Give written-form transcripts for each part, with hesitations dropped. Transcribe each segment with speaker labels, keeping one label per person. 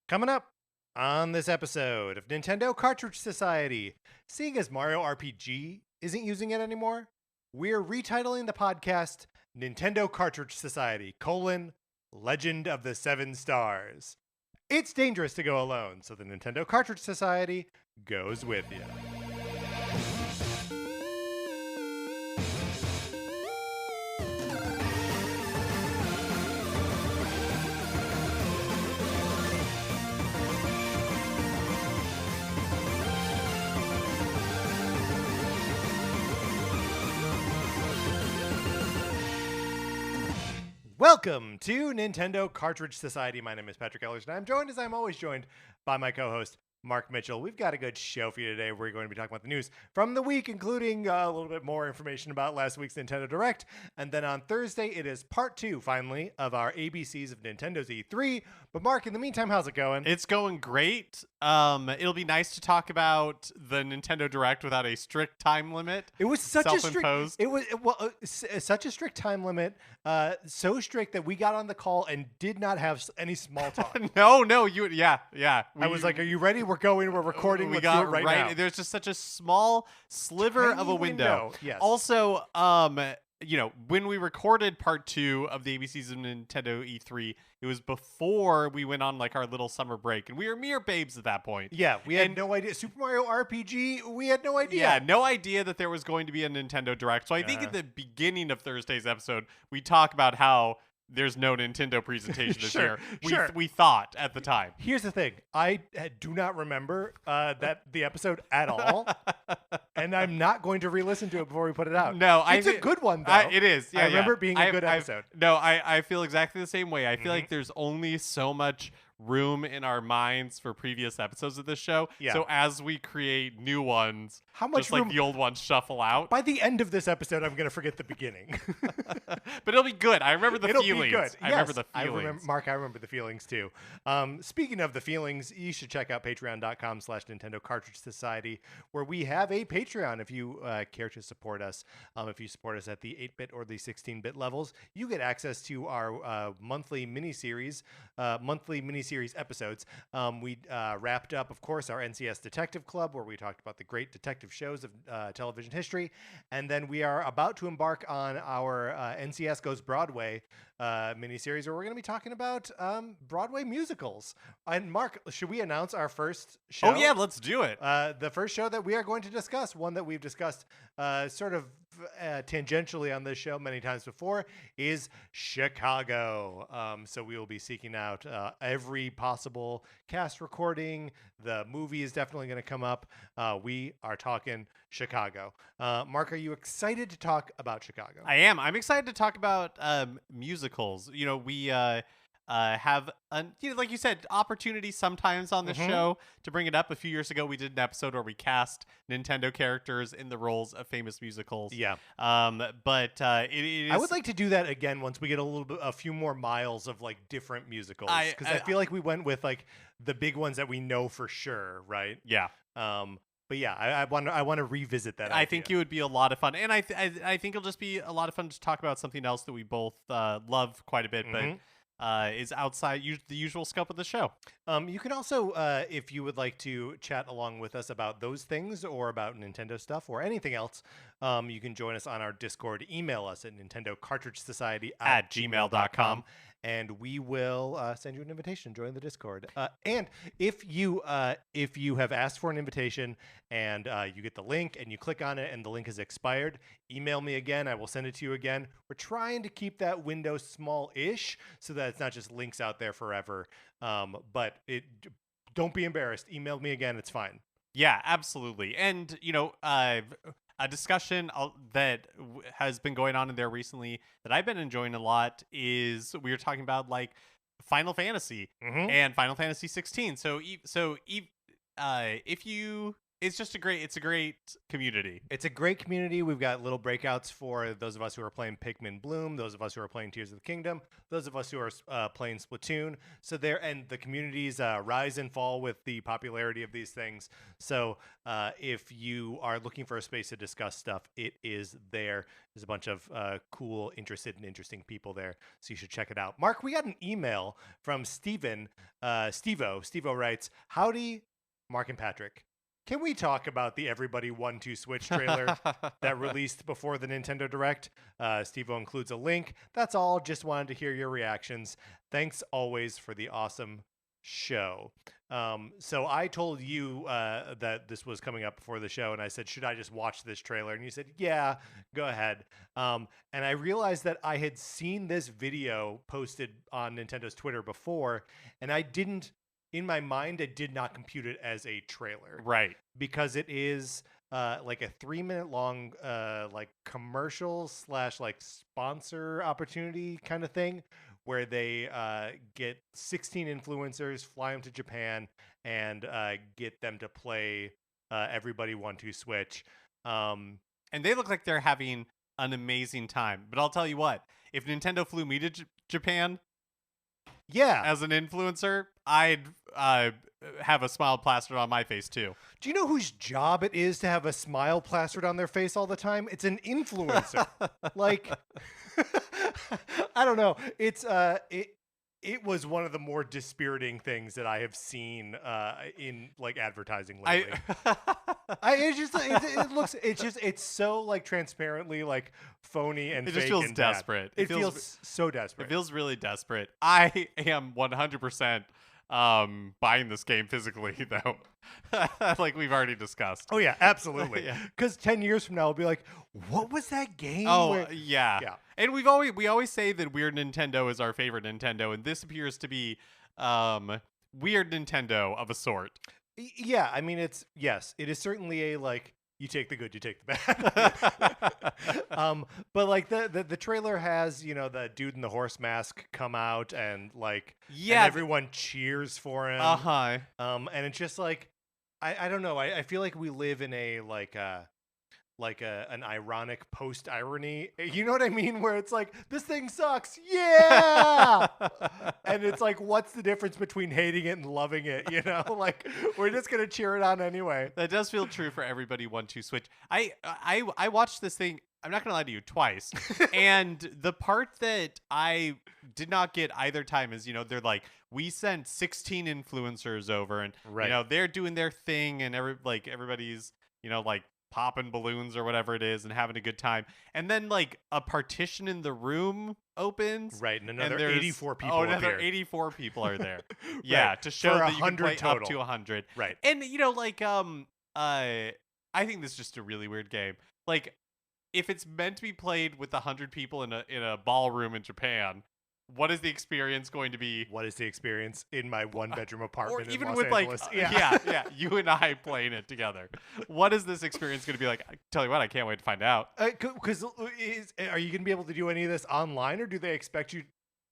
Speaker 1: Coming up on this episode of Nintendo Cartridge Society, seeing as Mario RPG isn't using it anymore, we're retitling the podcast Nintendo Cartridge Society, Legend of the Seven Stars. It's dangerous to go alone, so the Nintendo Cartridge Society goes with you. Welcome to Nintendo Cartridge Society. My name is Patrick Ellers, and I'm joined, as I'm always joined, by my co-host, Mark Mitchell. We've got a good show for you today. We're going to be talking about the news from the week, including a little bit more information about last week's Nintendo Direct. And then on Thursday, it is part 2, finally, of our ABCs of Nintendo's E3. But Mark, in the meantime, how's it going?
Speaker 2: It's going great. It'll be nice to talk about the Nintendo Direct without a strict time limit.
Speaker 1: It was such a
Speaker 2: strict.
Speaker 1: Such a strict time limit. So strict that we got on the call and did not have any small talk.
Speaker 2: No, yeah.
Speaker 1: I was like, "Are you ready? We're recording.
Speaker 2: We
Speaker 1: Let's
Speaker 2: got
Speaker 1: do it right now."
Speaker 2: There's just such a small sliver
Speaker 1: Tiny
Speaker 2: of a window.
Speaker 1: Yes.
Speaker 2: Also, when we recorded part 2 of the ABCs of Nintendo E3, it was before we went on like our little summer break, and we were mere babes at that point.
Speaker 1: Yeah, we had no idea. Super Mario RPG, we had no idea.
Speaker 2: Yeah, no idea that there was going to be a Nintendo Direct. So I think at the beginning of Thursday's episode, we talk about how there's no Nintendo presentation this year. We thought at the time.
Speaker 1: Here's the thing. I do not remember the episode at all, and I'm not going to re-listen to it before we put it out.
Speaker 2: No,
Speaker 1: it's a good one, though.
Speaker 2: It is. Yeah,
Speaker 1: I remember it being a good episode.
Speaker 2: I feel exactly the same way. I feel like there's only so much room in our minds for previous episodes of this show.
Speaker 1: Yeah.
Speaker 2: So as we create new ones,
Speaker 1: how much
Speaker 2: just like the old ones shuffle out.
Speaker 1: By the end of this episode, I'm going to forget the beginning.
Speaker 2: But it'll be good. I remember the feelings.
Speaker 1: Be good.
Speaker 2: I remember the feelings.
Speaker 1: Mark, I remember the feelings too. Speaking of the feelings, you should check out patreon.com/Nintendo Cartridge Society, where we have a Patreon. If you care to support us, if you support us at the 8-bit or the 16-bit levels, you get access to our monthly miniseries episodes. We wrapped up, of course, our NCS Detective Club, where we talked about the great detective shows of television history. And then we are about to embark on our NCS Goes Broadway miniseries, where we're going to be talking about Broadway musicals. And Mark, should we announce our first show?
Speaker 2: Oh, yeah, let's do it.
Speaker 1: The first show that we are going to discuss, one that we've discussed sort of tangentially on this show many times before, is Chicago. So we will be seeking out every possible cast recording. The movie is definitely going to come up. We are talking Chicago. Mark, are you excited to talk about Chicago?
Speaker 2: I am. I'm excited to talk about musicals. We have, like you said, opportunities sometimes on the show to bring it up. A few years ago, we did an episode where we cast Nintendo characters in the roles of famous musicals.
Speaker 1: Yeah.
Speaker 2: But it is.
Speaker 1: I would like to do that again once we get a few more miles of like different musicals, because I feel like we went with like the big ones that we know for sure, right?
Speaker 2: Yeah.
Speaker 1: But yeah, I want to revisit that.
Speaker 2: I think it would be a lot of fun, and I think it'll just be a lot of fun to talk about something else that we both love quite a bit, but is outside the usual scope of the show.
Speaker 1: You can also, if you would like to chat along with us about those things or about Nintendo stuff or anything else, you can join us on our Discord. Email us at nintendocartridgesociety@gmail.com. And we will send you an invitation. Join the Discord. And if you have asked for an invitation and you get the link and you click on it and the link is expired, email me again. I will send it to you again. We're trying to keep that window small-ish so that it's not just links out there forever. But don't be embarrassed. Email me again. It's fine.
Speaker 2: Yeah, absolutely. And a discussion that has been going on in there recently that I've been enjoying a lot is we were talking about like Final Fantasy and Final Fantasy 16. So if you it's just a great community.
Speaker 1: It's a great community. We've got little breakouts for those of us who are playing Pikmin Bloom, those of us who are playing Tears of the Kingdom, those of us who are playing Splatoon. So and the communities rise and fall with the popularity of these things. So if you are looking for a space to discuss stuff, it is there. There's a bunch of cool, interested, and interesting people there. So you should check it out. Mark, we got an email from Steven. Stevo writes, "Howdy, Mark and Patrick. Can we talk about the Everybody 1-2 Switch trailer that released before the Nintendo Direct?" Steve-O includes a link. That's all. Just wanted to hear your reactions. Thanks always for the awesome show. So I told you that this was coming up before the show, and I said, should I just watch this trailer? And you said, yeah, go ahead. And I realized that I had seen this video posted on Nintendo's Twitter before, and in my mind, I did not compute it as a trailer.
Speaker 2: Right.
Speaker 1: Because it is like a 3-minute long like commercial / like sponsor opportunity kind of thing, where they get 16 influencers, fly them to Japan, and get them to play Everybody 1-2 Switch.
Speaker 2: And they look like they're having an amazing time. But I'll tell you what, if Nintendo flew me to Japan,
Speaker 1: yeah,
Speaker 2: as an influencer, I'd have a smile plastered on my face too.
Speaker 1: Do you know whose job it is to have a smile plastered on their face all the time? It's an influencer. Like, I don't know. It's it was one of the more dispiriting things that I have seen in like advertising lately. It's so like transparently like phony and
Speaker 2: it
Speaker 1: fake
Speaker 2: just feels
Speaker 1: and
Speaker 2: desperate.
Speaker 1: It feels so desperate.
Speaker 2: It feels really desperate. I am 100% buying this game physically though. Like we've already discussed.
Speaker 1: Oh yeah, absolutely.
Speaker 2: Yeah.
Speaker 1: Because 10 years from now, we'll be like, what was that game?
Speaker 2: Oh yeah. And we always say that Weird Nintendo is our favorite Nintendo, and this appears to be Weird Nintendo of a sort.
Speaker 1: Yeah, I mean it is certainly a like you take the good, you take the bad. But like the trailer has, you know, the dude in the horse mask come out and like and everyone cheers for him. And it's just like I don't know. I feel like we live in a an ironic post irony. You know what I mean? Where it's like, this thing sucks. Yeah. And it's like, what's the difference between hating it and loving it? You know, like we're just going to cheer it on anyway.
Speaker 2: That does feel true for Everybody 1-2 Switch. I watched this thing. I'm not going to lie to you, twice. And the part that I did not get either time is, you know, they're like, we sent 16 influencers over and, you know, they're doing their thing and everybody's, you know, like popping balloons or whatever it is and having a good time. And then like a partition in the room opens.
Speaker 1: Right. And another 84 people
Speaker 2: another 84 people are there. Yeah. To show that you can play total. Up to 100.
Speaker 1: Right.
Speaker 2: And, you know, like, I think this is just a really weird game. Like, if it's meant to be played with 100 people in a ballroom in Japan, what is the experience going to be?
Speaker 1: What is the experience in my 1-bedroom apartment
Speaker 2: or even
Speaker 1: in
Speaker 2: with
Speaker 1: Los Angeles?
Speaker 2: Yeah, you and I playing it together. What is this experience going to be like? I tell you what, I can't wait to find out.
Speaker 1: Because are you going to be able to do any of this online, or do they expect you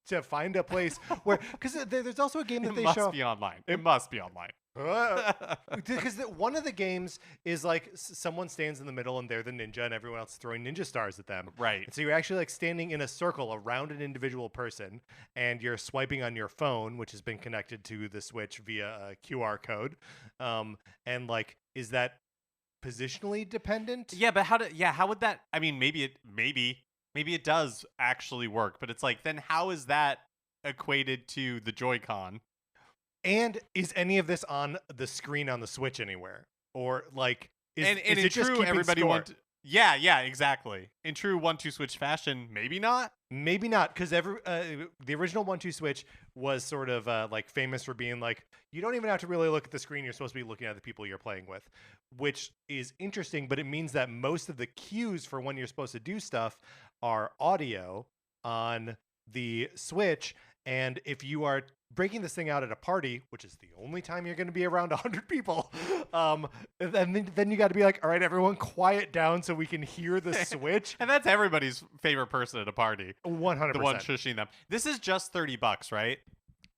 Speaker 1: to find a place where? Because there's also a game that they show.
Speaker 2: It must be online. It must be online.
Speaker 1: Because one of the games is like someone stands in the middle and they're the ninja and everyone else is throwing ninja stars at them.
Speaker 2: Right.
Speaker 1: And so you're actually like standing in a circle around an individual person and you're swiping on your phone, which has been connected to the Switch via a QR code. And like, is that positionally dependent?
Speaker 2: Yeah, but how would that? I mean, maybe it does actually work, but it's like, then how is that equated to the Joy-Con?
Speaker 1: And is any of this on the screen on the Switch anywhere? Or like, is
Speaker 2: in
Speaker 1: it just
Speaker 2: true everybody
Speaker 1: score?
Speaker 2: Yeah, exactly. In true 1-2 Switch fashion, maybe not.
Speaker 1: Maybe not, because the original 1-2 Switch was sort of like famous for being like, you don't even have to really look at the screen. You're supposed to be looking at the people you're playing with, which is interesting. But it means that most of the cues for when you're supposed to do stuff are audio on the Switch. And if you are breaking this thing out at a party, which is the only time you're going to be around 100 people, then you got to be like, all right, everyone quiet down so we can hear the Switch.
Speaker 2: And that's everybody's favorite person at a party.
Speaker 1: 100%.
Speaker 2: The one shushing them. This is just $30, right?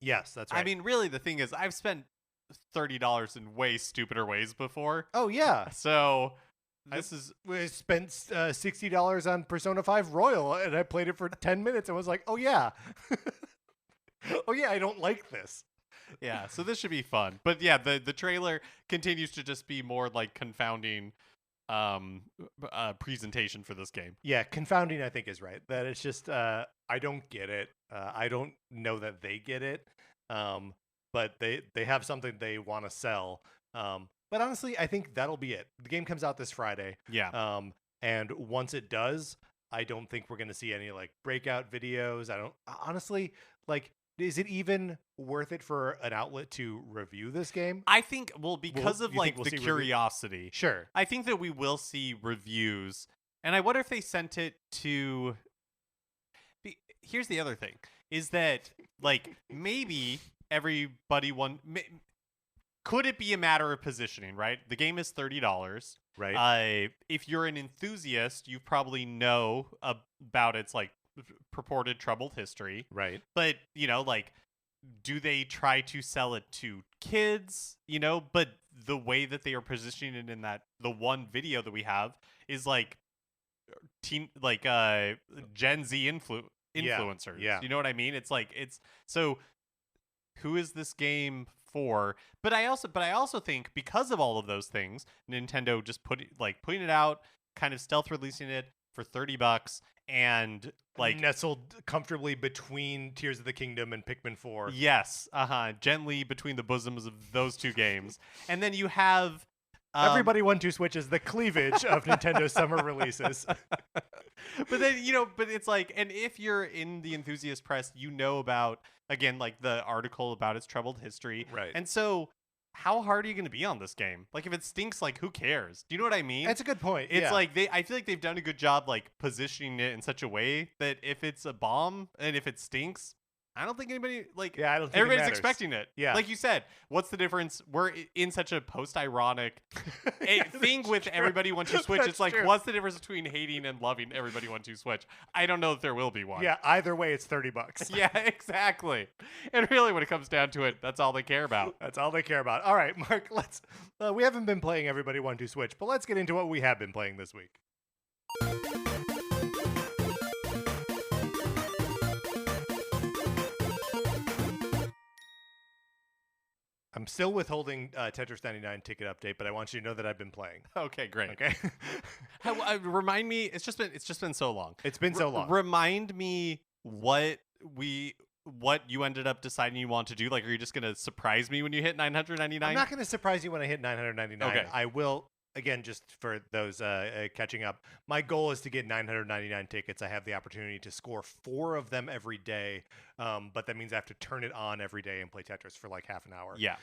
Speaker 1: Yes, that's right.
Speaker 2: I mean, really, the thing is, I've spent $30 in way stupider ways before.
Speaker 1: Oh yeah.
Speaker 2: So this is
Speaker 1: We spent $60 on Persona 5 Royal, and I played it for 10 minutes and was like, oh yeah. Oh yeah, I don't like this.
Speaker 2: yeah. So this should be fun. But yeah, the trailer continues to just be more like confounding presentation for this game.
Speaker 1: Yeah, confounding I think is right. That it's just I don't get it. I don't know that they get it. But they have something they want to sell. But honestly, I think that'll be it. The game comes out this Friday.
Speaker 2: Yeah.
Speaker 1: And once it does, I don't think we're going to see any like breakout videos. I don't honestly like. Is it even worth it for an outlet to review this game?
Speaker 2: I think because of
Speaker 1: you
Speaker 2: like
Speaker 1: think we'll
Speaker 2: the
Speaker 1: see
Speaker 2: curiosity.
Speaker 1: Sure.
Speaker 2: I think that we will see reviews. And I wonder if they sent it to here's the other thing is that like maybe everybody could it be a matter of positioning, right? The game is $30.
Speaker 1: Right.
Speaker 2: If you're an enthusiast, you probably know about its like purported troubled history.
Speaker 1: Right.
Speaker 2: But, like, do they try to sell it to kids? But the way that they are positioning it in the one video that we have is like Gen Z influencers.
Speaker 1: Yeah.
Speaker 2: You know what I mean? It's like so who is this game for? But I also think because of all of those things, Nintendo just putting it out, kind of stealth releasing it for $30 and like
Speaker 1: nestled comfortably between Tears of the Kingdom and Pikmin 4.
Speaker 2: Yes, gently between the bosoms of those two games. And then you have
Speaker 1: Everybody 1-2 Switch is the cleavage of Nintendo summer releases.
Speaker 2: But then, but it's like, and if you're in the enthusiast press, about, again, like the article about its troubled history.
Speaker 1: Right.
Speaker 2: And so how hard are you going to be on this game? Like, if it stinks, like, who cares? Do you know what I mean?
Speaker 1: That's a good point.
Speaker 2: It's like I feel like they've done a good job, like, positioning it in such a way that if it's a bomb and if it stinks, I don't think anybody, like,
Speaker 1: I don't think
Speaker 2: everybody's expecting it.
Speaker 1: Yeah.
Speaker 2: Like you said, what's the difference? We're in such a post-ironic thing with
Speaker 1: true.
Speaker 2: everybody 1-2 Switch.
Speaker 1: That's
Speaker 2: It's like,
Speaker 1: true.
Speaker 2: what's the difference between hating and loving everybody 1-2 Switch? I don't know if there will be one.
Speaker 1: Yeah, either way, it's $30.
Speaker 2: Yeah, exactly. And really, when it comes down to it, that's all they care about.
Speaker 1: That's all they care about. All right, Mark, let's. We haven't been playing Everybody 1-2 Switch, but let's get into what we have been playing this week. I'm still withholding Tetris 99 ticket update, but I want you to know that I've been playing.
Speaker 2: Okay, great.
Speaker 1: Okay.
Speaker 2: Remind me. It's just been so long.
Speaker 1: It's been so long.
Speaker 2: Remind me what you ended up deciding you want to do. Like, are you just gonna surprise me when you hit 999?
Speaker 1: I'm not going to surprise you when I hit 999.
Speaker 2: Okay.
Speaker 1: I will. Again, just for those catching up, my goal is to get 999 tickets. I have the opportunity to score 4 of them every day, but that means I have to turn it on every day and play Tetris for like half an hour.
Speaker 2: Yeah.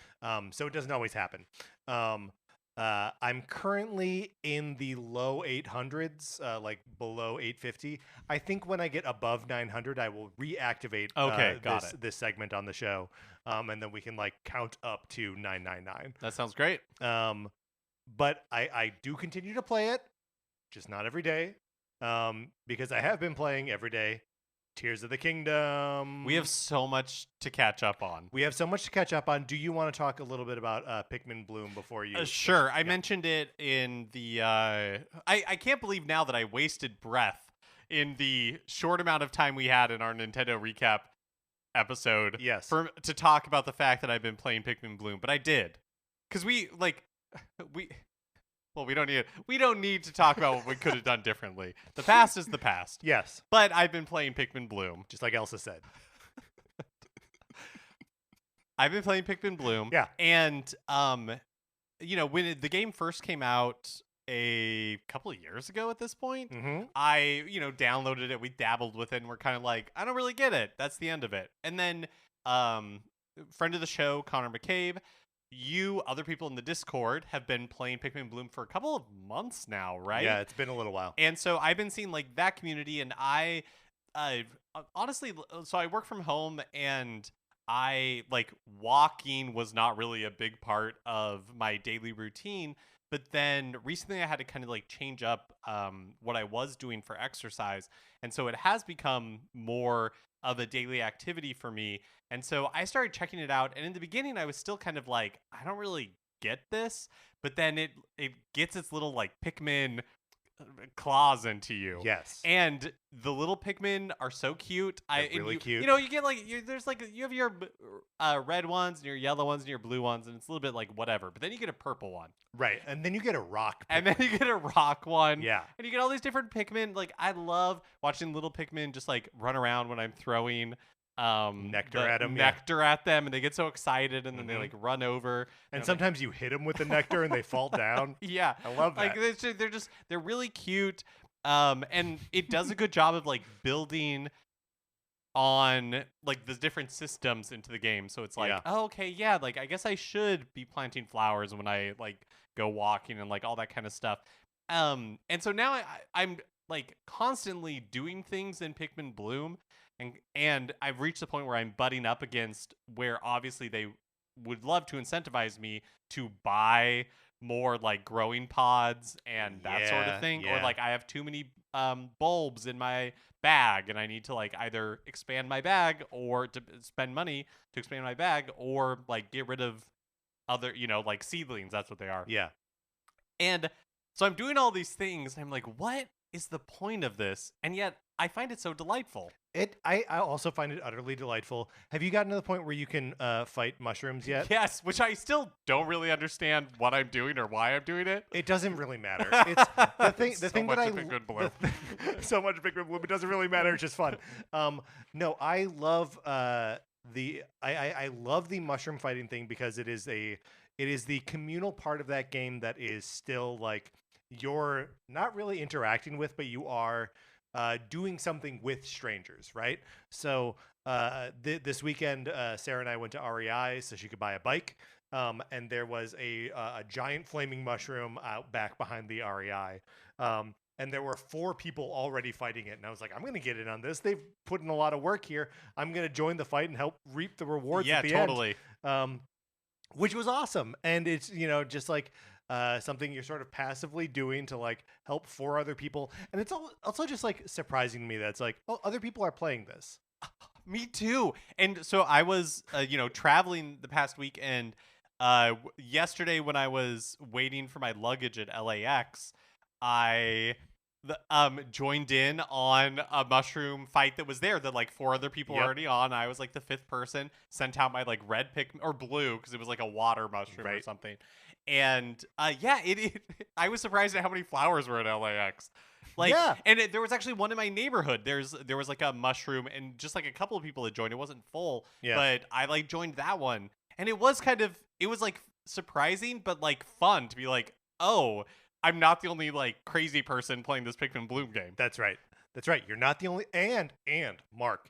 Speaker 1: So it doesn't always happen. I'm currently in the low 800s, like below 850. I think when I get above 900, I will reactivate this segment on the show, and then we can like count up to 999.
Speaker 2: That sounds great.
Speaker 1: But I do continue to play it, just not every day, because I have been playing every day Tears of the Kingdom.
Speaker 2: We have so much to catch up on.
Speaker 1: Do you want to talk a little bit about Pikmin Bloom before you?
Speaker 2: Sure. I mentioned it in the... I can't believe now that I wasted breath in the short amount of time we had in our Nintendo recap episode.
Speaker 1: Yes.
Speaker 2: To talk about the fact that I've been playing Pikmin Bloom, but I did. Because we don't need to talk about what we could have done differently. The past is the past.
Speaker 1: Yes.
Speaker 2: But I've been playing Pikmin Bloom.
Speaker 1: Just like Elsa said.
Speaker 2: I've been playing Pikmin Bloom.
Speaker 1: Yeah.
Speaker 2: And, when the game first came out a couple of years ago at this point, I, downloaded it. We dabbled with it and we're kind of like, I don't really get it. That's the end of it. And then, friend of the show, Connor McCabe, other people in the Discord have been playing Pikmin Bloom for a couple of months now, right?
Speaker 1: Yeah, it's been a little while.
Speaker 2: And so I've been seeing like that community, and I honestly, so I work from home, and I like walking was not really a big part of my daily routine. But then recently I had to kind of like change up what I was doing for exercise. And so it has become more of a daily activity for me. And so I started checking it out. And in the beginning, I was still kind of like, I don't really get this. But then it gets its little like Pikmin claws into you.
Speaker 1: Yes.
Speaker 2: And the little Pikmin are so cute.
Speaker 1: They're really cute.
Speaker 2: You know, you get like there's like you have your red ones and your yellow ones and your blue ones, and it's a little bit like whatever. But then you get a purple one,
Speaker 1: Right, and then you get a rock.
Speaker 2: and then you get a rock one.
Speaker 1: Yeah.
Speaker 2: And you get all these different Pikmin. Like I love watching little Pikmin just like run around when I'm throwing
Speaker 1: Nectar at 'em, yeah.
Speaker 2: nectar at them, and they get so excited, and then they
Speaker 1: Mhm.
Speaker 2: like run over.
Speaker 1: And sometimes you hit them with the nectar and they fall down.
Speaker 2: Yeah,
Speaker 1: I love that.
Speaker 2: like they're really cute, and it does a good job of like building on like the different systems into the game. So it's like,
Speaker 1: Yeah.
Speaker 2: oh, okay, yeah, like I guess I should be planting flowers when I like go walking and like all that kind of stuff. And so now I'm like constantly doing things in Pikmin Bloom, and I've reached the point where I'm butting up against where obviously they would love to incentivize me to buy more like growing pods and that sort
Speaker 1: Yeah,
Speaker 2: of thing, or
Speaker 1: yeah.
Speaker 2: like I have too many bulbs in my bag and I need to like either expand my bag or to spend money to expand my bag, or like get rid of other, you know, like seedlings. That's what they are.
Speaker 1: Yeah.
Speaker 2: And so I'm doing all these things and I'm like, what is the point of this? And yet I find it so delightful.
Speaker 1: I also find it utterly delightful. Have you gotten to the point where you can fight mushrooms yet?
Speaker 2: Yes, which I still don't really understand what I'm doing or why I'm doing it.
Speaker 1: It doesn't really matter. It's the thing. The
Speaker 2: So
Speaker 1: thing
Speaker 2: much
Speaker 1: that I
Speaker 2: of Pikmin Bloom.
Speaker 1: so much Pikmin Bloom. It doesn't really matter. It's just fun. No, I love I love the mushroom fighting thing because it is the communal part of that game that is still like you're not really interacting with, but you are doing something with strangers, right? So this weekend, Sarah and I went to REI so she could buy a bike. And there was a giant flaming mushroom out back behind the REI. And there were 4 people already fighting it. And I was like, I'm going to get in on this. They've put in a lot of work here. I'm going to join the fight and help reap the rewards
Speaker 2: Yeah,
Speaker 1: at the
Speaker 2: totally.
Speaker 1: end. Which was awesome. And it's, you know, just like something you're sort of passively doing to like help 4 other people. And it's also just like surprising to me that it's like, oh, other people are playing this.
Speaker 2: Me too. And so I was, you know, traveling the past week, and yesterday when I was waiting for my luggage at LAX, I joined in on a mushroom fight that was there that like 4 other people were
Speaker 1: Yep.
Speaker 2: already on. I was like the 5th person, sent out my like red pick or blue because it was like a water mushroom or
Speaker 1: Right.
Speaker 2: something. And yeah, I was surprised at how many flowers were at LAX. Like,
Speaker 1: Yeah.
Speaker 2: and there was actually one in my neighborhood. There was like a mushroom, and just like a couple of people had joined. It wasn't full,
Speaker 1: Yeah.
Speaker 2: but I like joined that one, and it was like surprising, but like fun to be like, oh, I'm not the only like crazy person playing this Pikmin Bloom game.
Speaker 1: That's right. That's right. You're not the only. And Mark,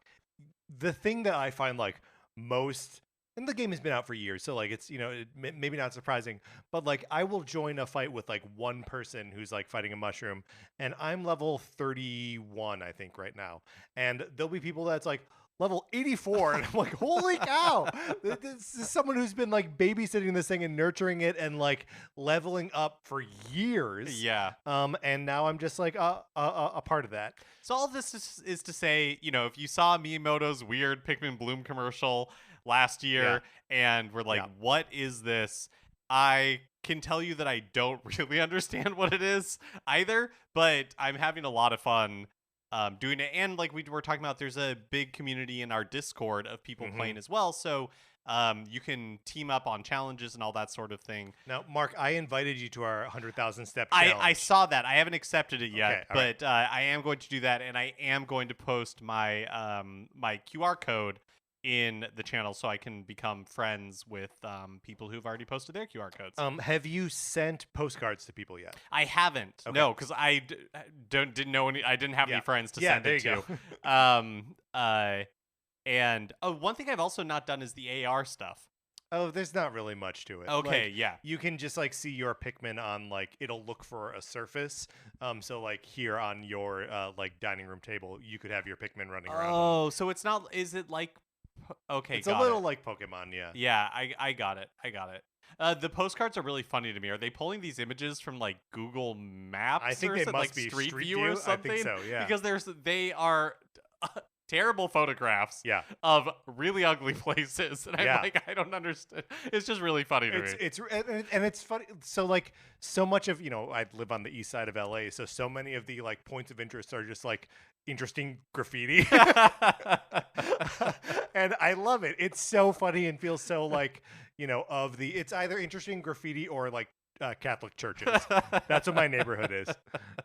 Speaker 1: the thing that I find like most, and the game has been out for years, so like it's, you know, maybe not surprising, but like I will join a fight with like one person who's like fighting a mushroom, and I'm level 31, I think, right now, and there'll be people that's like level 84, and I'm like, holy cow, this is someone who's been like babysitting this thing and nurturing it and like leveling up for years.
Speaker 2: Yeah.
Speaker 1: And now I'm just like a part of that.
Speaker 2: So all this is to say, you know, if you saw Miyamoto's weird Pikmin Bloom commercial last year and we're like, what is this? I can tell you that I don't really understand what it is either, but I'm having a lot of fun doing it. And like we were talking about, there's a big community in our Discord of people playing as well. So you can team up on challenges and all that sort of thing.
Speaker 1: Now, Mark, I invited you to our 100,000 step challenge.
Speaker 2: I saw that. I haven't accepted it yet,
Speaker 1: Okay, all
Speaker 2: but I am going to do that, and I am going to post my my QR code in the channel so I can become friends with people who've already posted their QR codes.
Speaker 1: Have you sent postcards to people yet?
Speaker 2: I haven't.
Speaker 1: Okay.
Speaker 2: No, because I didn't know any. I didn't have any friends to send
Speaker 1: there
Speaker 2: it
Speaker 1: you
Speaker 2: to.
Speaker 1: go.
Speaker 2: And one thing I've also not done is the AR stuff.
Speaker 1: Oh, there's not really much to it.
Speaker 2: Okay,
Speaker 1: Like,
Speaker 2: yeah.
Speaker 1: you can just like see your Pikmin on like it'll look for a surface. So like here on your like dining room table, you could have your Pikmin running around.
Speaker 2: Oh, so it's not. Is it like? Okay,
Speaker 1: It's a
Speaker 2: got
Speaker 1: little
Speaker 2: it.
Speaker 1: like Pokemon, yeah.
Speaker 2: Yeah, I got it. I got it. The postcards are really funny to me. Are they pulling these images from like Google Maps?
Speaker 1: I think
Speaker 2: or
Speaker 1: they
Speaker 2: something,
Speaker 1: must
Speaker 2: like
Speaker 1: be
Speaker 2: Street
Speaker 1: Street
Speaker 2: View or
Speaker 1: View. I think
Speaker 2: something?
Speaker 1: so, yeah.
Speaker 2: Because they are terrible photographs of really ugly places. And I'm like, I don't understand. It's just really funny to me.
Speaker 1: And it's funny. So like so much of, I live on the east side of LA. So many of the like points of interest are just like interesting graffiti. And I love it. It's so funny and feels so like, it's either interesting graffiti or like Catholic churches. That's what my neighborhood is.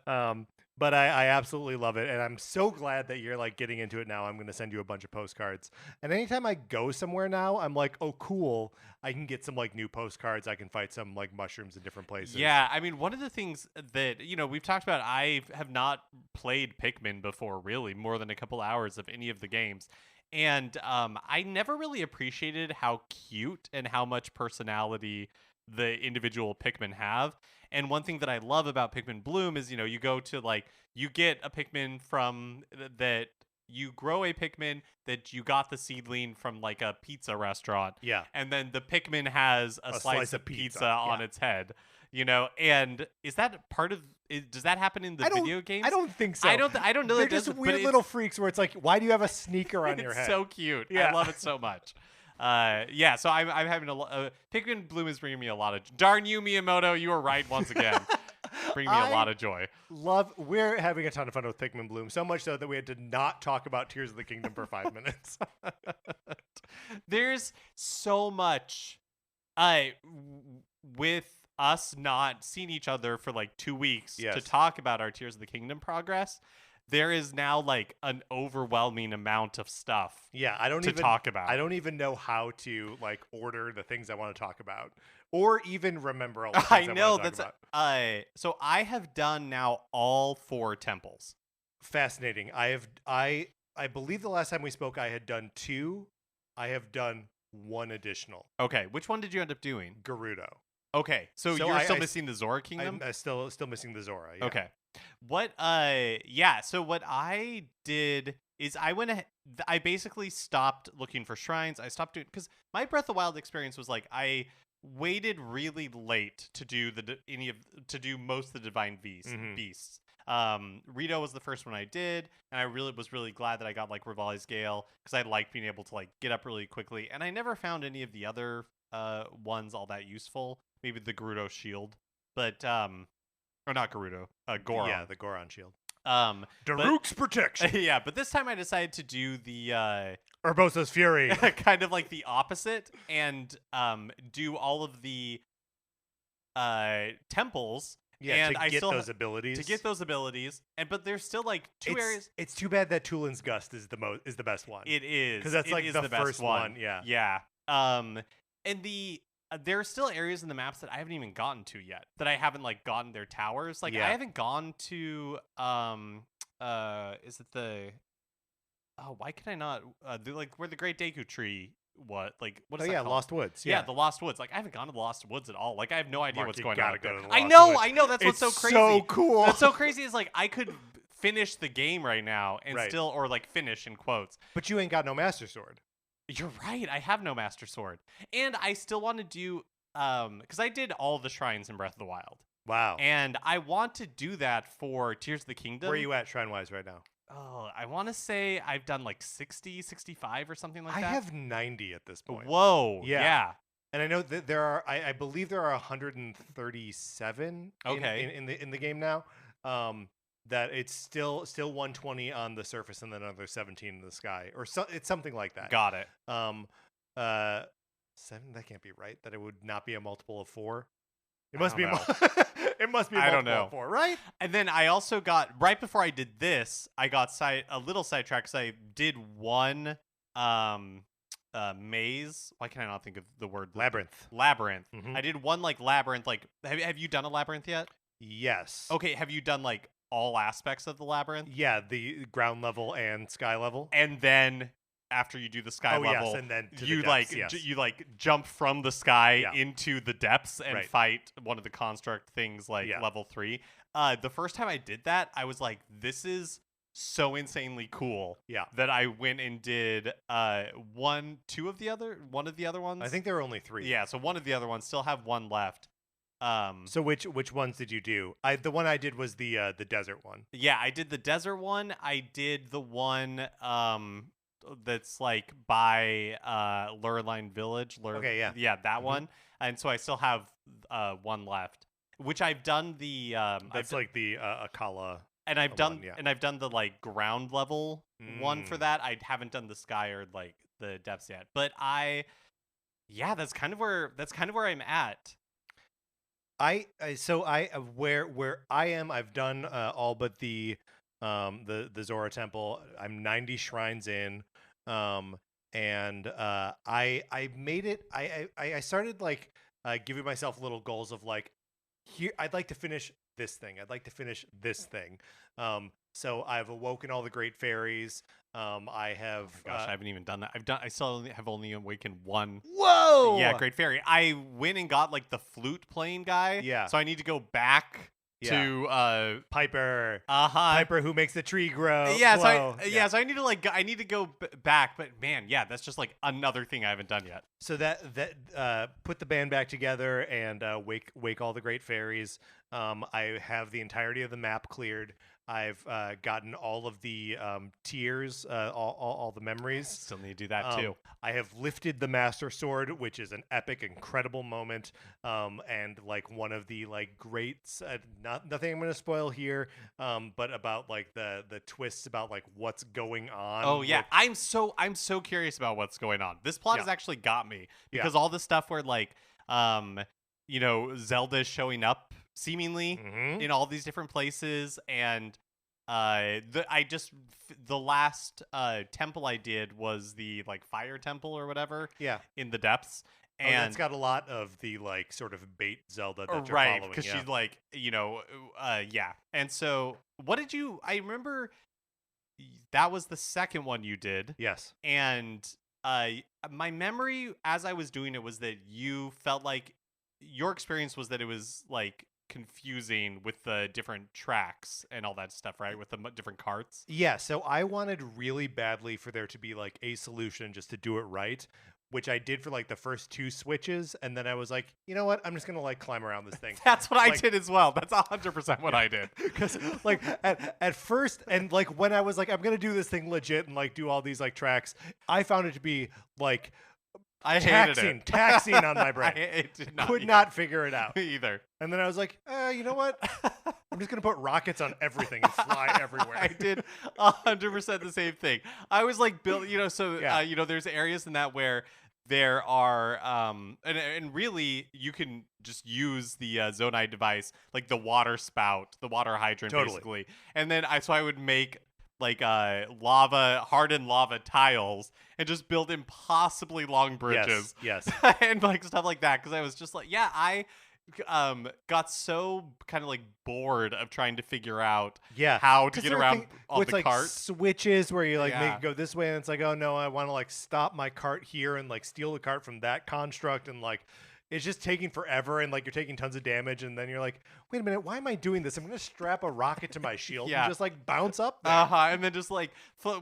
Speaker 1: But I absolutely love it, and I'm so glad that you're like getting into it now. I'm going to send you a bunch of postcards, and anytime I go somewhere now, I'm like, oh, cool! I can get some like new postcards. I can fight some like mushrooms in different places.
Speaker 2: Yeah, I mean, one of the things that we've talked about, I have not played Pikmin before, really, more than a couple hours of any of the games. And I never really appreciated how cute and how much personality the individual Pikmin have. And one thing that I love about Pikmin Bloom is, you go to like, you get a Pikmin from that, you grow a Pikmin that you got the seedling from like a pizza restaurant.
Speaker 1: Yeah.
Speaker 2: And then the Pikmin has a slice of pizza on its head, and is that part of, does that happen in the video games?
Speaker 1: I don't think so.
Speaker 2: I don't know.
Speaker 1: They're just weird little freaks where it's like, why do you have a sneaker on your head?
Speaker 2: It's so cute.
Speaker 1: Yeah.
Speaker 2: I love it so much. So I'm having Pikmin Bloom is bringing me a lot of darn you, Miyamoto. You were right once again. Bringing me a lot of joy.
Speaker 1: We're having a ton of fun with Pikmin Bloom, so much so that we had to not talk about Tears of the Kingdom for 5 minutes.
Speaker 2: There's so much with us not seeing each other for like 2 weeks to talk about our Tears of the Kingdom progress. There is now like an overwhelming amount of stuff talk about.
Speaker 1: I don't even know how to like order the things I want to talk about or even remember all the things I want to talk about.
Speaker 2: So I have done now all 4 temples.
Speaker 1: Fascinating. I believe the last time we spoke I had done 2. I have done 1 additional.
Speaker 2: Okay, which one did you end up doing?
Speaker 1: Gerudo.
Speaker 2: Okay, so you're still missing the Zora Kingdom?
Speaker 1: I'm still missing the Zora. Yeah.
Speaker 2: Okay. So what I did is I basically stopped looking for shrines. I stopped doing, because my Breath of the Wild experience was like, I waited really late to do most of the Divine Beasts. Rito was the first one I did, and I was really glad that I got like Rivali's Gale, because I liked being able to like get up really quickly, and I never found any of the other ones all that useful. Maybe the Gerudo Shield, but or not Gerudo, Goron.
Speaker 1: Yeah, the Goron Shield.
Speaker 2: Daruk's
Speaker 1: protection.
Speaker 2: Yeah, but this time I decided to do the
Speaker 1: Urbosa's Fury,
Speaker 2: kind of like the opposite, and do all of the temples.
Speaker 1: Yeah,
Speaker 2: and
Speaker 1: to get those abilities.
Speaker 2: But there's still like 2 areas.
Speaker 1: It's too bad that Tulin's Gust is the best one.
Speaker 2: It is,
Speaker 1: because that's like the first one. Yeah.
Speaker 2: Yeah. And there are still areas in the maps that I haven't even gotten to yet, that I haven't like gotten their towers. Like I haven't gone to is it the why can I not like where the Great Deku Tree what is that called?
Speaker 1: Lost Woods.
Speaker 2: Yeah, the Lost Woods. Like I haven't gone to the Lost Woods at all. Like I have no idea what's going on.
Speaker 1: I know.
Speaker 2: That's what's so crazy.
Speaker 1: So cool.
Speaker 2: That's so crazy is like I could finish the game right now and still, or like finish in quotes.
Speaker 1: But you ain't got no Master Sword.
Speaker 2: You're right. I have no Master Sword. And I still want to do, because I did all the shrines in Breath of the Wild.
Speaker 1: Wow.
Speaker 2: And I want to do that for Tears of the Kingdom.
Speaker 1: Where are you at shrine-wise right now?
Speaker 2: Oh, I want to say I've done like 60, 65 or something like that.
Speaker 1: I have 90 at this point.
Speaker 2: Whoa. Yeah.
Speaker 1: And I know that there are, I believe there are 137 in the game now. That it's still 120 on the surface and then another 17 in the sky, or it's something like that.
Speaker 2: Got it.
Speaker 1: 7. That can't be right. That it would not be a multiple of 4. It must be. It must be a multiple of 4, right?
Speaker 2: And then I also got, right before I did this, I got a little sidetracked because I did one maze. Why can I not think of the word?
Speaker 1: Labyrinth.
Speaker 2: Mm-hmm. I did one like labyrinth. Like, have you done a labyrinth yet?
Speaker 1: Yes.
Speaker 2: Okay. Have you done like all aspects of the labyrinth?
Speaker 1: Yeah, the ground level and sky level.
Speaker 2: And then after you do the sky level,
Speaker 1: and then
Speaker 2: you
Speaker 1: the depths,
Speaker 2: you like jump from the sky into the depths and fight one of the construct things like level 3. The first time I did that, I was like, this is so insanely cool.
Speaker 1: Yeah.
Speaker 2: That I went and did one of the other ones.
Speaker 1: I think there were only 3.
Speaker 2: Yeah, so one of the other ones, still have one left.
Speaker 1: So which ones did you do? The one I did was the desert one.
Speaker 2: Yeah, I did the desert one. I did the one that's like by Lurline Village.
Speaker 1: Okay, yeah.
Speaker 2: Yeah, that
Speaker 1: Mhm.
Speaker 2: one. And so I still have one left, which I've done the
Speaker 1: That's like the Akala
Speaker 2: and I've
Speaker 1: one,
Speaker 2: done
Speaker 1: yeah.
Speaker 2: the like ground level one for
Speaker 1: Mm.
Speaker 2: that. I haven't done the sky or like the depths yet. But yeah, that's kind of where I'm at.
Speaker 1: Where I am, I've done all but the Zora Temple. I'm 90 shrines in, and I made it. I started like giving myself little goals of like, here I'd like to finish this thing. I'd like to finish this thing. So I've awoken all the great fairies. I have.
Speaker 2: Oh my gosh, I haven't even done that. I still have only awakened one.
Speaker 1: Whoa!
Speaker 2: Yeah, Great Fairy. I went and got like the flute playing guy.
Speaker 1: Yeah.
Speaker 2: So I need to go back to
Speaker 1: Piper.
Speaker 2: uh-huh.
Speaker 1: Piper who makes the tree grow.
Speaker 2: Yeah,
Speaker 1: Whoa.
Speaker 2: so I need to like I need to go back, but man, yeah, that's just like another thing I haven't done yet.
Speaker 1: So that put the band back together and wake all the great fairies. I have the entirety of the map cleared. I've gotten all of the tiers, all the memories.
Speaker 2: Still need to do that too.
Speaker 1: I have lifted the Master Sword, which is an epic, incredible moment, and like one of the like greats. Nothing I'm going to spoil here, but about like the twists about like what's going on.
Speaker 2: Oh yeah, I'm so curious about what's going on. This plot has actually got me because all the stuff where like Zelda's showing up seemingly in all these different places, and the last temple I did was the like fire temple or whatever.
Speaker 1: Yeah,
Speaker 2: in the depths. And
Speaker 1: it's got a lot of the like sort of bait Zelda that you're
Speaker 2: right,
Speaker 1: following.
Speaker 2: Because she's like, yeah. And so, what did you? I remember that was the second one you did.
Speaker 1: Yes.
Speaker 2: And my memory as I was doing it was that you felt like your experience was that it was like confusing with the different tracks and all that stuff, right? With the different carts.
Speaker 1: Yeah, so I wanted really badly for there to be like a solution just to do it right, which I did for like the first 2 switches, and then I was like, you know what? I'm just gonna like climb around this thing.
Speaker 2: That's what I did as well. That's 100% what I did.
Speaker 1: Because like at first, and like when I was like, I'm gonna do this thing legit and like do all these like tracks, I found it to be like taxing on my brain. Could not figure it out
Speaker 2: either.
Speaker 1: And then I was like, you know what? I'm just gonna put rockets on everything and fly everywhere.
Speaker 2: I did 100% the same thing. I was like, there's areas in that where there are, and really you can just use the Zonai device, like the water spout, the water hydrant, basically. And then I would make like hardened lava tiles and just build impossibly long bridges.
Speaker 1: Yes.
Speaker 2: And like stuff like that, because I was just like, I got so kind of like bored of trying to figure out how to get around all the
Speaker 1: like
Speaker 2: cart
Speaker 1: switches where you like make it go this way, and it's like, oh no, I want to like stop my cart here and like steal the cart from that construct, and like it's just taking forever, and like you're taking tons of damage, and then you're like, wait a minute, why am I doing this? I'm gonna strap a rocket to my shield and just like bounce up there.
Speaker 2: And then just like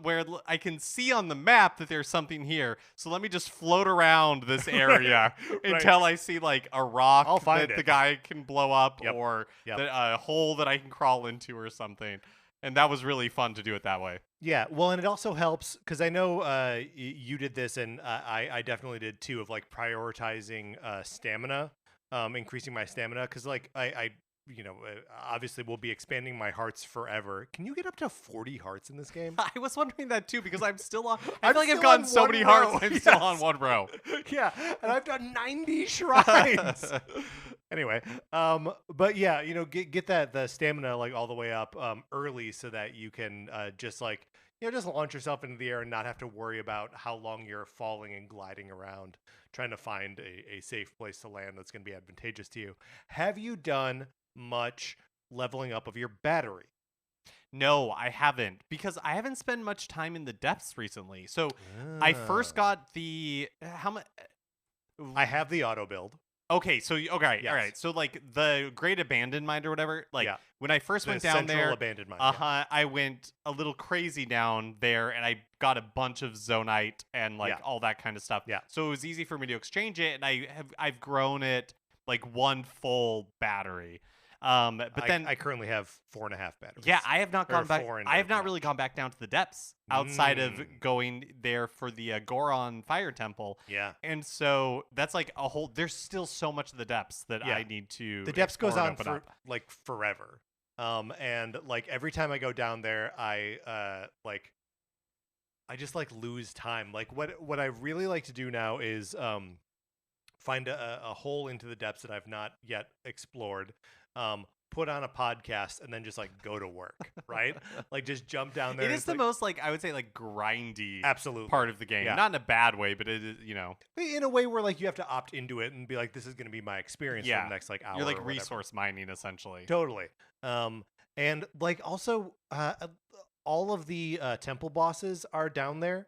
Speaker 2: where I can see on the map that there's something here, so let me just float around this area until I see like a rock that the guy can blow up, or a hole that I can crawl into or something. And that was really fun to do it that way.
Speaker 1: Yeah, well, and it also helps because I know you did this, and I definitely did too, of like prioritizing stamina, increasing my stamina, because like I obviously will be expanding my hearts forever. Can you get up to 40 hearts in this game?
Speaker 2: I was wondering that too, because I'm still on. I feel like I've gotten so many hearts. I'm still on one row.
Speaker 1: Yeah, and I've done 90 shrines. Anyway, but yeah, get the stamina like all the way up early so that you can just like just launch yourself into the air and not have to worry about how long you're falling and gliding around, trying to find a safe place to land that's going to be advantageous to you. Have you done much leveling up of your battery?
Speaker 2: No, I haven't, because I haven't spent much time in the depths recently. So I first got the how much?
Speaker 1: I have the auto build.
Speaker 2: Okay, so all right. So like the Great Abandoned Mine or whatever, like when I first went down there,
Speaker 1: abandoned mine,
Speaker 2: I went a little crazy down there, and I got a bunch of Zonite and like all that kind of stuff.
Speaker 1: Yeah.
Speaker 2: So it was easy for me to exchange it, and I've grown it like one full battery. But then
Speaker 1: I currently have 4.5 batteries.
Speaker 2: yeah, I have not
Speaker 1: Or
Speaker 2: gone back.
Speaker 1: 4 and
Speaker 2: I have
Speaker 1: a
Speaker 2: not
Speaker 1: notch.
Speaker 2: really gone back down to the depths outside of
Speaker 1: Mm.
Speaker 2: going there for the Goron Fire Temple.
Speaker 1: Yeah.
Speaker 2: And so that's like a whole. There's still so much of the depths that
Speaker 1: Yeah.
Speaker 2: I need to.
Speaker 1: The depths goes
Speaker 2: explore and
Speaker 1: on
Speaker 2: open
Speaker 1: for
Speaker 2: up.
Speaker 1: like forever. And like every time I go down there, I just like lose time. Like what I really like to do now is find a hole into the depths that I've not yet explored. Put on a podcast and then just like go to work, right? Like just jump down there.
Speaker 2: It
Speaker 1: and
Speaker 2: is
Speaker 1: it's
Speaker 2: the
Speaker 1: like,
Speaker 2: most like I would say like grindy
Speaker 1: absolutely
Speaker 2: part of the game,
Speaker 1: Yeah.
Speaker 2: not in a bad way, but it is
Speaker 1: in a way where like you have to opt into it and be like, this is going to be my experience for
Speaker 2: Yeah.
Speaker 1: the next like hour.
Speaker 2: you're like
Speaker 1: or whatever.
Speaker 2: resource mining essentially.
Speaker 1: Totally. And like also, all of the temple bosses are down there.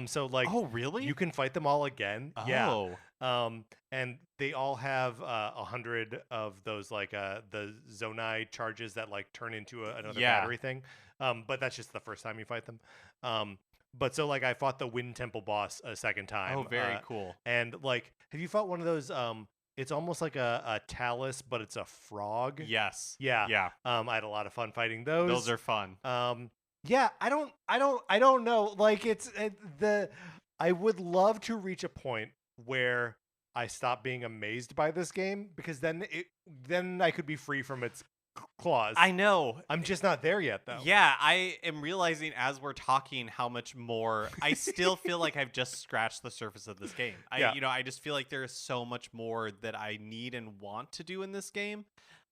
Speaker 1: So like,
Speaker 2: Oh really?
Speaker 1: you can fight them all again.
Speaker 2: Oh.
Speaker 1: Yeah. And they all have 100 of those like the Zonai charges that like turn into another
Speaker 2: Yeah.
Speaker 1: battery thing. But that's just the first time you fight them. But so like I fought the Wind Temple boss a second time.
Speaker 2: Oh, very cool.
Speaker 1: And like, have you fought one of those? It's almost like a talus, but it's a frog.
Speaker 2: Yes.
Speaker 1: Yeah.
Speaker 2: Yeah.
Speaker 1: I had a lot of fun fighting those.
Speaker 2: Those are fun.
Speaker 1: Yeah, I don't know. Like I would love to reach a point where I stop being amazed by this game, because then I could be free from its claws.
Speaker 2: I know.
Speaker 1: I'm just not there yet, though.
Speaker 2: Yeah, I am realizing as we're talking how much more I still feel like I've just scratched the surface of this game.
Speaker 1: Yeah.
Speaker 2: I just feel like there is so much more that I need and want to do in this game.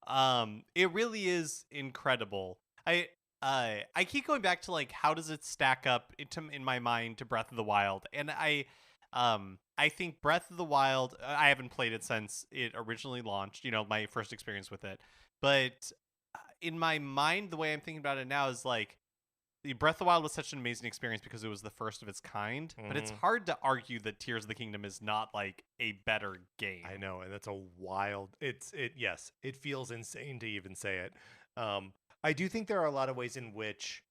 Speaker 2: It really is incredible. I keep going back to like how does it stack up in my mind to Breath of the Wild, and I think Breath of the Wild, I haven't played it since it originally launched. My first experience with it, but in my mind, the way I'm thinking about it now is like the Breath of the Wild was such an amazing experience because it was the first of its kind. But it's hard to argue that Tears of the Kingdom is not like a better game.
Speaker 1: I know, and that's a wild. Yes, it feels insane to even say it. I do think there are a lot of ways in which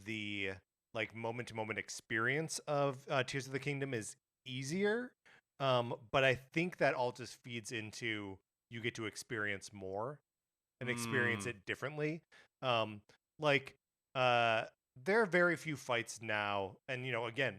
Speaker 1: the like moment to moment experience of Tears of the Kingdom is easier. But I think that all just feeds into you get to experience more and experience it differently. There are very few fights now, and again,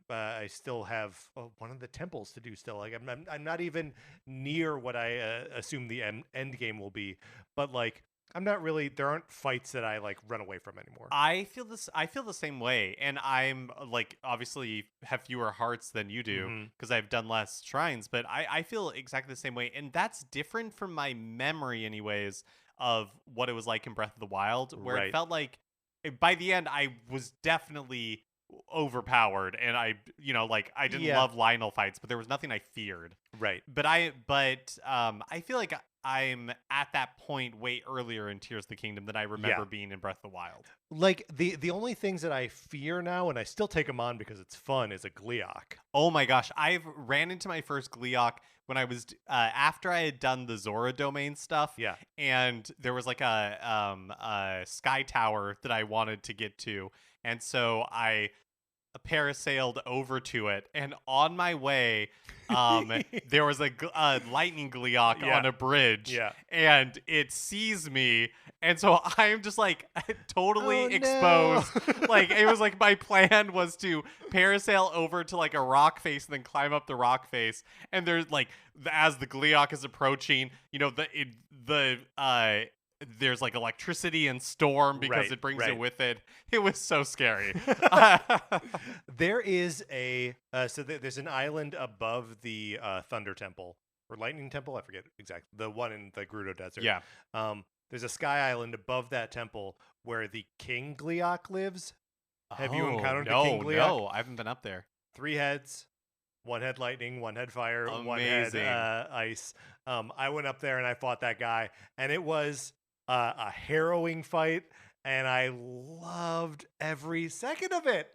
Speaker 1: I still have one of the temples to do still. Like I'm not even near what I assume the end game will be, but like I'm not really. There aren't fights that I like run away from anymore.
Speaker 2: I feel the same way, and I'm like obviously have fewer hearts than you do because I've done less shrines, but I feel exactly the same way, and that's different from my memory, anyways, of what it was like in Breath of the Wild, where
Speaker 1: Right.
Speaker 2: it felt like by the end I was definitely overpowered, and I didn't
Speaker 1: Yeah.
Speaker 2: love Lionel fights, but there was nothing I feared.
Speaker 1: Right.
Speaker 2: But I feel like I'm at that point way earlier in Tears of the Kingdom than I remember
Speaker 1: Yeah.
Speaker 2: being in Breath of the Wild.
Speaker 1: Like the only things that I fear now, and I still take them on because it's fun, is a Gleeok.
Speaker 2: Oh my gosh, I've ran into my first Gleeok when I was after I had done the Zora domain stuff.
Speaker 1: Yeah.
Speaker 2: And there was like a sky tower that I wanted to get to, and so I parasailed over to it, and on my way there was a lightning Gleeok
Speaker 1: Yeah.
Speaker 2: on a bridge,
Speaker 1: Yeah.
Speaker 2: and it sees me, and so I'm just like totally
Speaker 1: Oh,
Speaker 2: exposed.
Speaker 1: no.
Speaker 2: Like it was like my plan was to parasail over to like a rock face and then climb up the rock face, and there's like as the Gleeok is approaching, there's like electricity and storm because
Speaker 1: Right,
Speaker 2: it brings
Speaker 1: right.
Speaker 2: it with it. It was so scary.
Speaker 1: There is there's an island above the Thunder Temple or Lightning Temple. I forget exactly, the one in the Gerudo Desert.
Speaker 2: Yeah.
Speaker 1: There's a sky island above that temple where the King Gleeok lives. Have you encountered the King Gleeok?
Speaker 2: No, I haven't been up there.
Speaker 1: 3 heads, 1 head lightning, 1 head fire, 1 head
Speaker 2: Amazing.
Speaker 1: ice. I went up there and I fought that guy, and it was a harrowing fight, and I loved every second of it.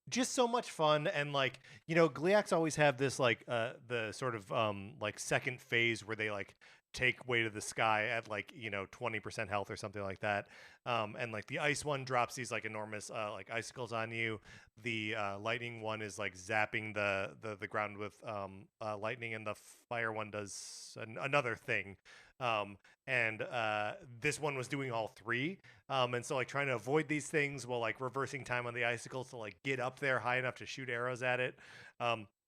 Speaker 1: Just so much fun, and like Gleeoks always have this like the sort of like second phase where they like take way to the sky at like 20% health or something like that. And like the ice one drops these like enormous like icicles on you. The lightning one is like zapping the ground with lightning, and the fire one does another thing. And this one was doing all three. And so like trying to avoid these things while like reversing time on the icicles to like get up there high enough to shoot arrows at it.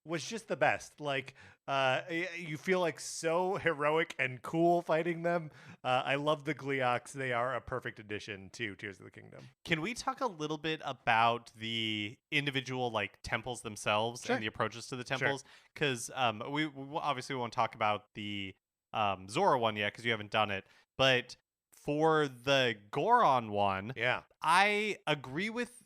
Speaker 1: Was just the best. Like, you feel like so heroic and cool fighting them. I love the Gleeoks. They are a perfect addition to Tears of the Kingdom.
Speaker 2: Can we talk a little bit about the individual like temples themselves
Speaker 1: Sure.
Speaker 2: and the approaches to the temples? Because we obviously won't talk about the Zora one yet because you haven't done it. But for the Goron one,
Speaker 1: Yeah.
Speaker 2: I agree with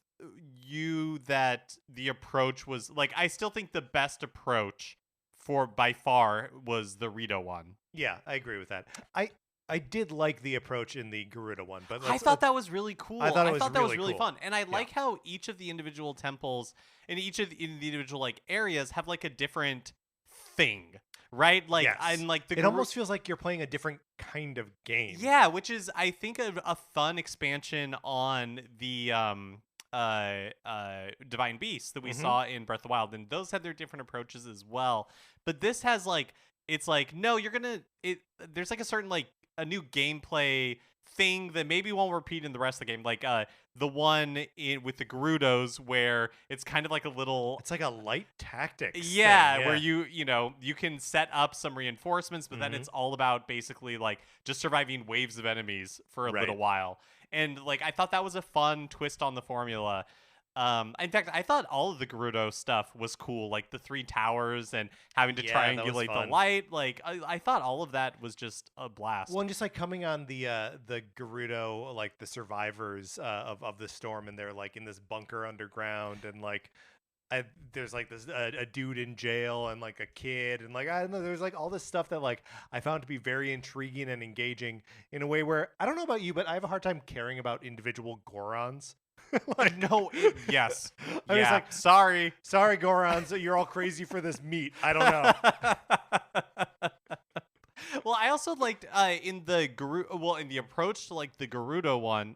Speaker 2: you that the approach was like, I still think the best approach for by far was the Rito one.
Speaker 1: Yeah, I agree with that. I did like the approach in the Garuda one, but
Speaker 2: I thought that was really cool.
Speaker 1: I thought it was
Speaker 2: that was
Speaker 1: really
Speaker 2: really
Speaker 1: cool.
Speaker 2: fun, and I like how each of the individual temples and each of the individual like areas have like a different thing, right? Like,
Speaker 1: Yes.
Speaker 2: and like the
Speaker 1: it almost feels like you're playing a different kind of game.
Speaker 2: yeah, which is I think a fun expansion on the Divine Beasts that we saw in Breath of the Wild, and those had their different approaches as well. But this has like, it's like, no, there's like a certain like a new gameplay thing that maybe won't repeat in the rest of the game, like the one with the Gerudos where it's kind of like a little,
Speaker 1: it's like a light tactics
Speaker 2: yeah,
Speaker 1: thing,
Speaker 2: where you can set up some reinforcements, but then it's all about basically like just surviving waves of enemies for a little while. And like, I thought that was a fun twist on the formula. In fact, I thought all of the Gerudo stuff was cool, like the 3 towers and having to triangulate the light. Like, I thought all of that was just a blast.
Speaker 1: Well, and just like coming on the Gerudo, like the survivors of the storm, and they're like in this bunker underground, and like there's like this a dude in jail and like a kid, and like I don't know, there's like all this stuff that like I found to be very intriguing and engaging in a way where I don't know about you, but I have a hard time caring about individual Gorons.
Speaker 2: Like, no, yes.
Speaker 1: I was like,
Speaker 2: sorry,
Speaker 1: Gorons, you're all crazy for this meat. I don't know.
Speaker 2: Well, I also liked in the approach to like the Gerudo one.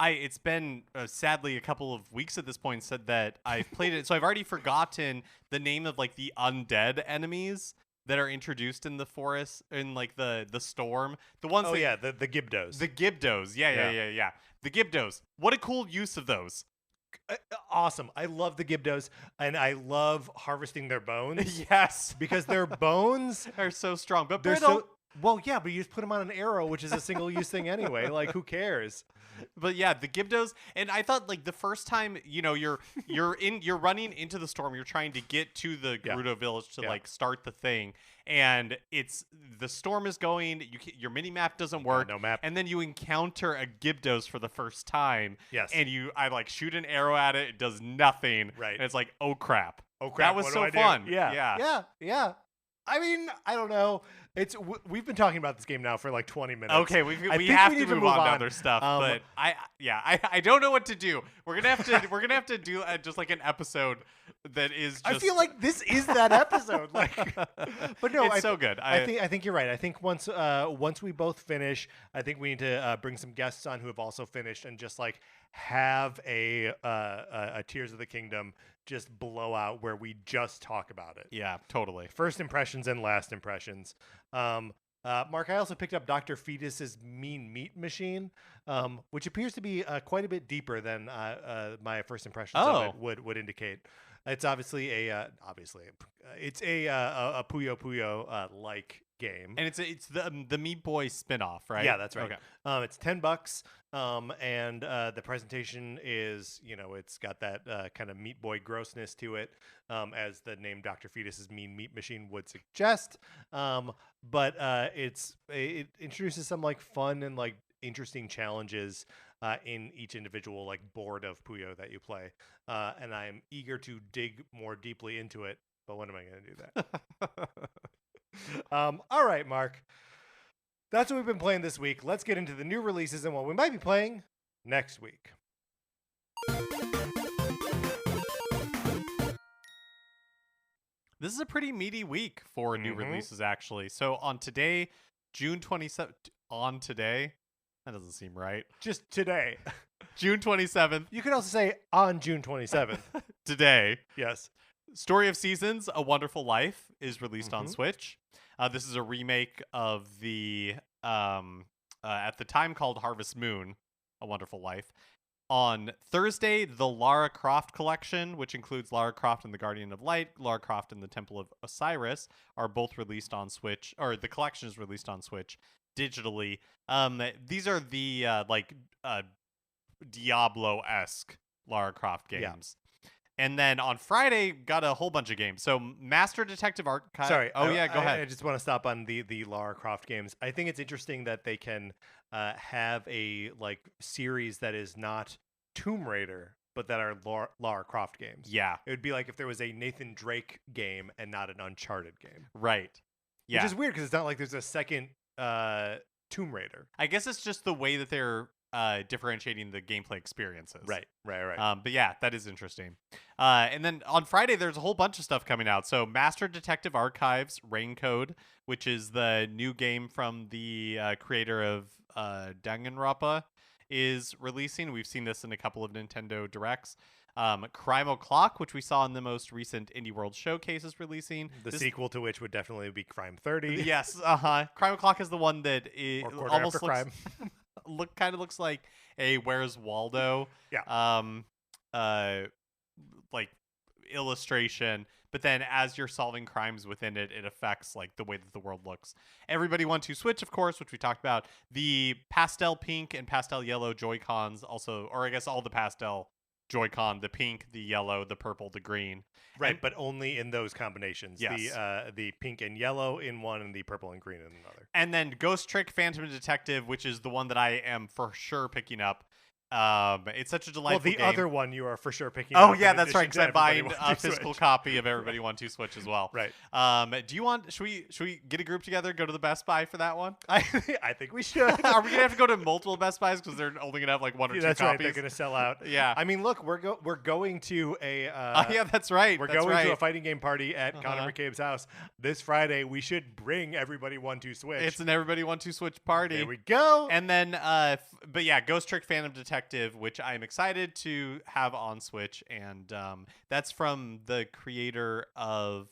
Speaker 2: It's been sadly a couple of weeks at this point said that I've played it, so I've already forgotten the name of like the undead enemies that are introduced in the forest, in like the storm. The ones
Speaker 1: the Gibdos.
Speaker 2: The Gibdos. Yeah. The Gibdos. What a cool use of those.
Speaker 1: Awesome. I love the Gibdos, and I love harvesting their bones.
Speaker 2: Yes.
Speaker 1: Because their bones
Speaker 2: are so strong, but
Speaker 1: they're
Speaker 2: brittle.
Speaker 1: Well, yeah, but you just put them on an arrow, which is a single-use thing anyway. Like, who cares?
Speaker 2: But yeah, the Gibdos, and I thought like the first time, you're running into the storm, you're trying to get to the Gerudo village to like start the thing, and the storm is going, your mini map doesn't work,
Speaker 1: no map,
Speaker 2: and then you encounter a Gibdos for the first time, and I like shoot an arrow at it, it does nothing,
Speaker 1: right?
Speaker 2: And it's like, oh crap,
Speaker 1: that
Speaker 2: was so fun.
Speaker 1: Yeah. I mean, I don't know. We've been talking about this game now for like 20 minutes.
Speaker 2: Okay, we have to move on to other stuff, but I don't know what to do. We're gonna have to do just like an episode that is. Just...
Speaker 1: I feel like this is that episode. Like, but no,
Speaker 2: it's so good.
Speaker 1: I think you're right. I think once we both finish, I think we need to bring some guests on who have also finished and just like have a Tears of the Kingdom just blowout where we just talk about it.
Speaker 2: Yeah, totally.
Speaker 1: First impressions and last impressions. Mark, I also picked up Dr. Fetus's Mean Meat Machine, which appears to be quite a bit deeper than my first impressions of it would indicate. It's obviously it's a Puyo Puyo like game,
Speaker 2: and it's the Meat Boy spinoff, right?
Speaker 1: Yeah, that's right.
Speaker 2: Okay.
Speaker 1: It's $10, and the presentation is, it's got that kind of Meat Boy grossness to it, as the name Dr. Fetus's Mean Meat Machine would suggest. But it introduces some like fun and like interesting challenges in each individual like board of Puyo that you play, and I am eager to dig more deeply into it. But when am I going to do that? All right, Mark. That's what we've been playing this week. Let's get into the new releases and what we might be playing next week.
Speaker 2: This is a pretty meaty week for new releases, actually. So on today, June 27th, on today, that doesn't seem right.
Speaker 1: Just today.
Speaker 2: June 27th.
Speaker 1: You could also say on June 27th.
Speaker 2: Today.
Speaker 1: Yes.
Speaker 2: Story of Seasons, A Wonderful Life is released on Switch. This is a remake of the, at the time called Harvest Moon, A Wonderful Life. On Thursday, the Lara Croft collection, which includes Lara Croft and the Guardian of Light, Lara Croft and the Temple of Osiris, are both released on Switch, or the collection is released on Switch digitally. These are the Diablo-esque Lara Croft games. Yeah. And then on Friday, got a whole bunch of games. So Master Detective Archive.
Speaker 1: Sorry.
Speaker 2: Oh, yeah, go ahead.
Speaker 1: I just want to stop on the Lara Croft games. I think it's interesting that they can have a series that is not Tomb Raider, but that are Lara Croft games.
Speaker 2: Yeah.
Speaker 1: It would be like if there was a Nathan Drake game and not an Uncharted game.
Speaker 2: Right. Yeah.
Speaker 1: Which is weird because it's not like there's a second Tomb Raider.
Speaker 2: I guess it's just the way that they're differentiating the gameplay experiences.
Speaker 1: Right.
Speaker 2: But yeah, that is interesting. And then on Friday, there's a whole bunch of stuff coming out. So Master Detective Archives Raincode, which is the new game from the creator of Danganronpa, is releasing. We've seen this in a couple of Nintendo Directs. Crime O'Clock, which we saw in the most recent Indie World Showcase, is releasing.
Speaker 1: The sequel to which would definitely be Crime 30.
Speaker 2: Yes, Crime O'Clock is the one that almost
Speaker 1: Crime.
Speaker 2: looks like a Where's Waldo illustration, but then as you're solving crimes within it, it affects the way that the world looks. Everybody Want to Switch, of course, which we talked about. The pastel pink and pastel yellow Joy-Cons also, or I guess all the pastel Joy-Con, the pink, the yellow, the purple, the green.
Speaker 1: Right, but only in those combinations.
Speaker 2: Yes.
Speaker 1: The pink and yellow in one and the purple and green in another.
Speaker 2: And then Ghost Trick Phantom Detective, which is the one that I am for sure picking up. It's such a delightful game.
Speaker 1: Well, the other one you are for sure picking up.
Speaker 2: Oh, yeah, that's right, because I'm buying a physical copy of Everybody Want to Switch as well.
Speaker 1: Right.
Speaker 2: Do you want, should we get a group together, go to the Best Buy for that one?
Speaker 1: I think we should.
Speaker 2: Are we going to have to go to multiple Best Buys because they're only going to have one or two
Speaker 1: that's
Speaker 2: copies?
Speaker 1: Right, they're going to sell out.
Speaker 2: Yeah.
Speaker 1: I mean, look, we're going to a...
Speaker 2: yeah, that's right.
Speaker 1: We're going to a fighting game party at Connor McCabe's house this Friday. We should bring Everybody Want to Switch.
Speaker 2: It's an Everybody Want to Switch party.
Speaker 1: There we go.
Speaker 2: And then, but yeah, Ghost Trick Phantom Detective, which I'm excited to have on Switch, and that's from the creator of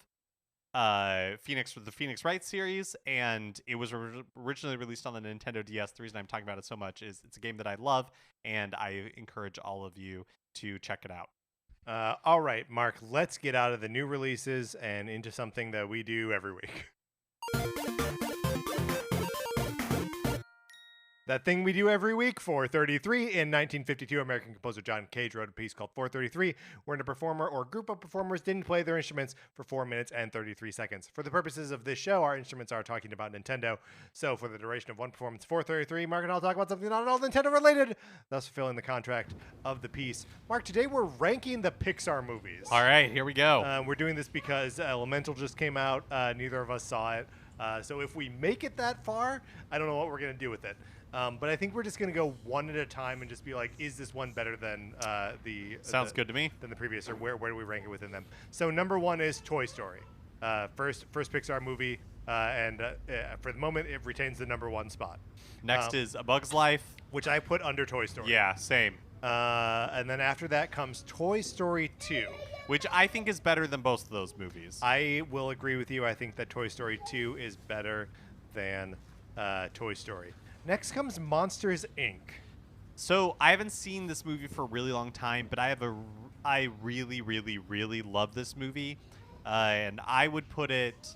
Speaker 2: the Phoenix Wright series, and it was originally released on the Nintendo DS. The reason I'm talking about it so much is it's a game that I love, and I encourage all of you to check it out.
Speaker 1: All right, Mark, let's get out of the new releases and into something that we do every week. That thing we do every week, 433. In 1952, American composer John Cage wrote a piece called 433, wherein a performer or group of performers didn't play their instruments for 4 minutes and 33 seconds. For the purposes of this show, our instruments are talking about Nintendo. So for the duration of one performance, 433, Mark and I'll talk about something not at all Nintendo related, thus fulfilling the contract of the piece. Mark, today we're ranking the Pixar movies.
Speaker 2: All right, here we go.
Speaker 1: We're doing this because Elemental just came out. Neither of us saw it. So if we make it that far, I don't know what we're going to do with it. But I think we're just going to go one at a time and just be like, is this one better than
Speaker 2: Sounds good to me.
Speaker 1: Than the previous, or where do we rank it within them? So number one is Toy Story. First Pixar movie, and for the moment, it retains the number one spot.
Speaker 2: Next is A Bug's Life,
Speaker 1: which I put under Toy Story.
Speaker 2: Yeah, same.
Speaker 1: And then after that comes Toy Story 2.
Speaker 2: Which I think is better than both of those movies.
Speaker 1: I will agree with you. I think that Toy Story 2 is better than Toy Story. Next comes Monsters, Inc.
Speaker 2: So I haven't seen this movie for a really long time, but I really, really, really love this movie. And I would put it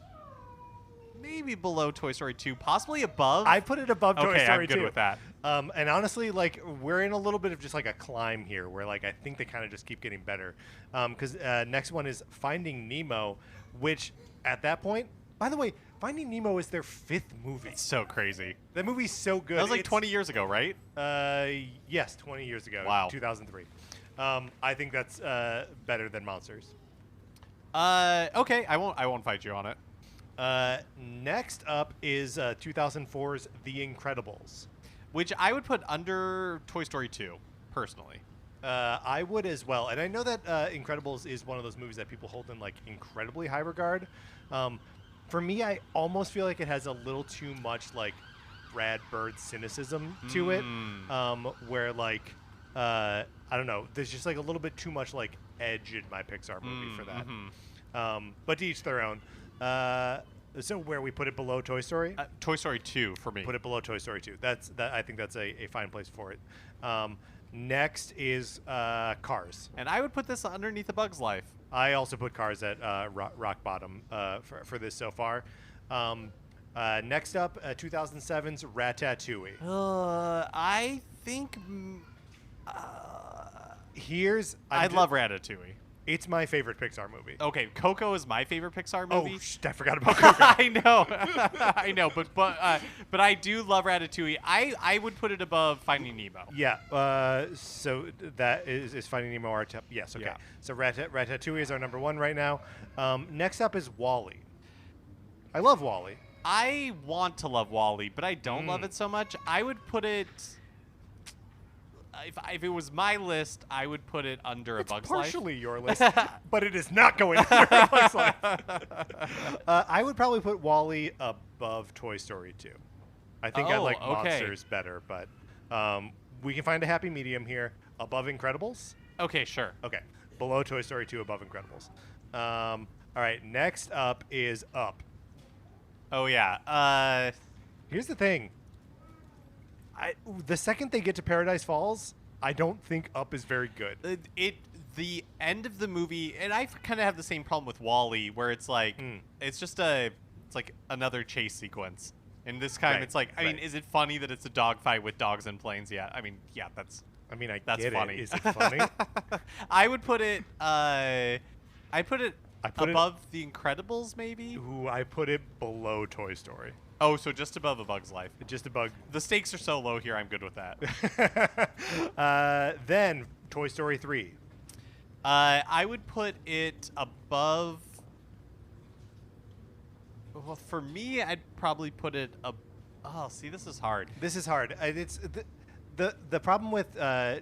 Speaker 2: maybe below Toy Story 2, possibly above.
Speaker 1: I put it above Toy Story 2.
Speaker 2: Okay, I'm good with that.
Speaker 1: And honestly, we're in a little bit of just a climb here where I think they kind of just keep getting better. Because next one is Finding Nemo, which at that point, by the way, Finding Nemo is their 5th movie.
Speaker 2: It's so crazy.
Speaker 1: That movie's so good.
Speaker 2: That was 20 years ago, right?
Speaker 1: Yes, 20 years ago.
Speaker 2: Wow.
Speaker 1: 2003. I think that's better than Monsters.
Speaker 2: Okay, I won't fight you on it.
Speaker 1: Next up is 2004's The Incredibles,
Speaker 2: which I would put under Toy Story 2, personally.
Speaker 1: I would as well, and I know that Incredibles is one of those movies that people hold in like incredibly high regard. Um, for me, I almost feel like it has a little too much like Brad Bird cynicism to it, where like I don't know, there's just like a little bit too much like edge in my Pixar movie for that. But to each their own. So where we put it below Toy Story?
Speaker 2: Toy Story 2 for me.
Speaker 1: Put it below Toy Story 2. I think that's a fine place for it. Next is Cars.
Speaker 2: And I would put this underneath A Bug's Life.
Speaker 1: I also put Cars at rock bottom for this so far. Next up, 2007's Ratatouille.
Speaker 2: I think
Speaker 1: I
Speaker 2: love Ratatouille.
Speaker 1: It's my favorite Pixar movie.
Speaker 2: Okay, Coco is my favorite Pixar movie.
Speaker 1: Oh, I forgot about Coco.
Speaker 2: I know, but I do love Ratatouille. I would put it above Finding Nemo.
Speaker 1: Yeah. So that is Finding Nemo our top. Yes. Okay.
Speaker 2: Yeah.
Speaker 1: So Ratatouille is our number one right now. Next up is WALL-E. I love WALL-E.
Speaker 2: I want to love WALL-E, but I don't love it so much. I would put it. If it was my list, I would put it under A Bug's Life.
Speaker 1: It's partially your list, but it is not going under A Bug's Life. I would probably put WALL-E above Toy Story 2. I think I like Monsters better, but we can find a happy medium here. Above Incredibles?
Speaker 2: Okay, sure.
Speaker 1: Okay. Below Toy Story 2, above Incredibles. All right, next up is Up.
Speaker 2: Oh, yeah.
Speaker 1: Here's the thing. The second they get to Paradise Falls, I don't think Up is very good.
Speaker 2: The end of the movie, and I kind of have the same problem with WALL-E, where it's like it's just it's like another chase sequence. And this time, it's like, I mean, is it funny that it's a dogfight with dogs and planes? Yeah, I mean, yeah, that's
Speaker 1: get
Speaker 2: funny.
Speaker 1: It. Is it funny?
Speaker 2: I would put it. I put it above The Incredibles, maybe.
Speaker 1: Ooh, I put it below Toy Story.
Speaker 2: Oh, so just above A Bug's Life.
Speaker 1: Just above.
Speaker 2: The stakes are so low here, I'm good with that.
Speaker 1: Then, Toy Story 3.
Speaker 2: I would put it above... Well, for me, I'd probably put it Oh, see, this is hard.
Speaker 1: This is hard. It's the problem with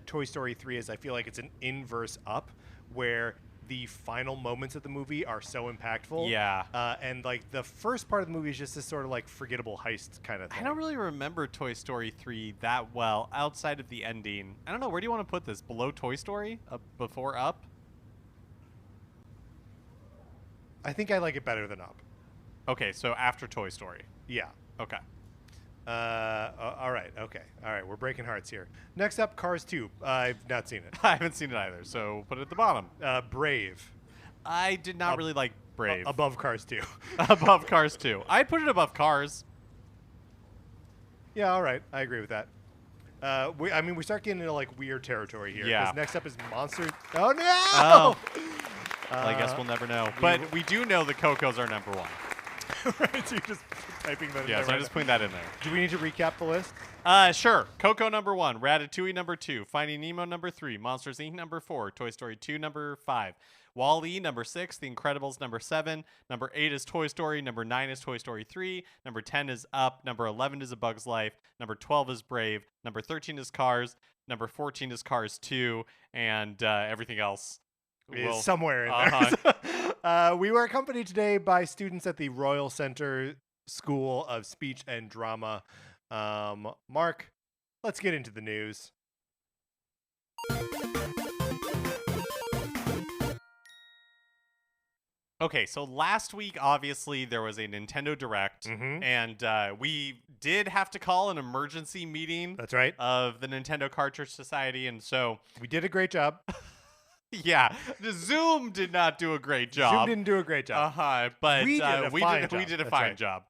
Speaker 1: Toy Story 3 is I feel like it's an inverse Up, where the final moments of the movie are so impactful.
Speaker 2: Yeah.
Speaker 1: And like the first part of the movie is just this sort of like forgettable heist kind of thing.
Speaker 2: I don't really remember Toy Story 3 that well outside of the ending. I don't know. Where do you want to put this? Below Toy Story? Before Up?
Speaker 1: I think I like it better than Up.
Speaker 2: Okay, so after Toy Story.
Speaker 1: Yeah.
Speaker 2: Okay.
Speaker 1: All right. Okay. All right. We're breaking hearts here. Next up, Cars 2. I've not seen it.
Speaker 2: I haven't seen it either, so put it at the bottom.
Speaker 1: Brave.
Speaker 2: I did not really like Brave.
Speaker 1: Above Cars 2.
Speaker 2: Above Cars 2. I'd put it above Cars.
Speaker 1: Yeah, all right. I agree with that. We start getting into like weird territory here.
Speaker 2: Yeah.
Speaker 1: Because next up is Monster. Oh, no!
Speaker 2: Oh. Well, I guess we'll never know. But we do know the Coco's are number one.
Speaker 1: Right, so you're just typing that in there.
Speaker 2: Yeah, so I'm just putting that in there.
Speaker 1: Do we need to recap the list?
Speaker 2: Sure. Coco number 1, Ratatouille number 2, Finding Nemo number 3, Monsters Inc. number 4, Toy Story 2 number 5, WALL-E number 6, The Incredibles number 7, number 8 is Toy Story, number 9 is Toy Story 3, number 10 is Up, number 11 is A Bug's Life, number 12 is Brave, number 13 is Cars, number 14 is Cars 2, and everything else
Speaker 1: is somewhere in there. We were accompanied today by students at the Royal Center School of Speech and Drama. Mark, let's get into the news.
Speaker 2: Okay, so last week, obviously, there was a Nintendo Direct, and we did have to call an emergency meeting.
Speaker 1: That's right.
Speaker 2: Of the Nintendo Cartridge Society, and so...
Speaker 1: We did a great job.
Speaker 2: Yeah, Zoom did not do a great job.
Speaker 1: Zoom didn't do a great job.
Speaker 2: But
Speaker 1: we did
Speaker 2: a fine job.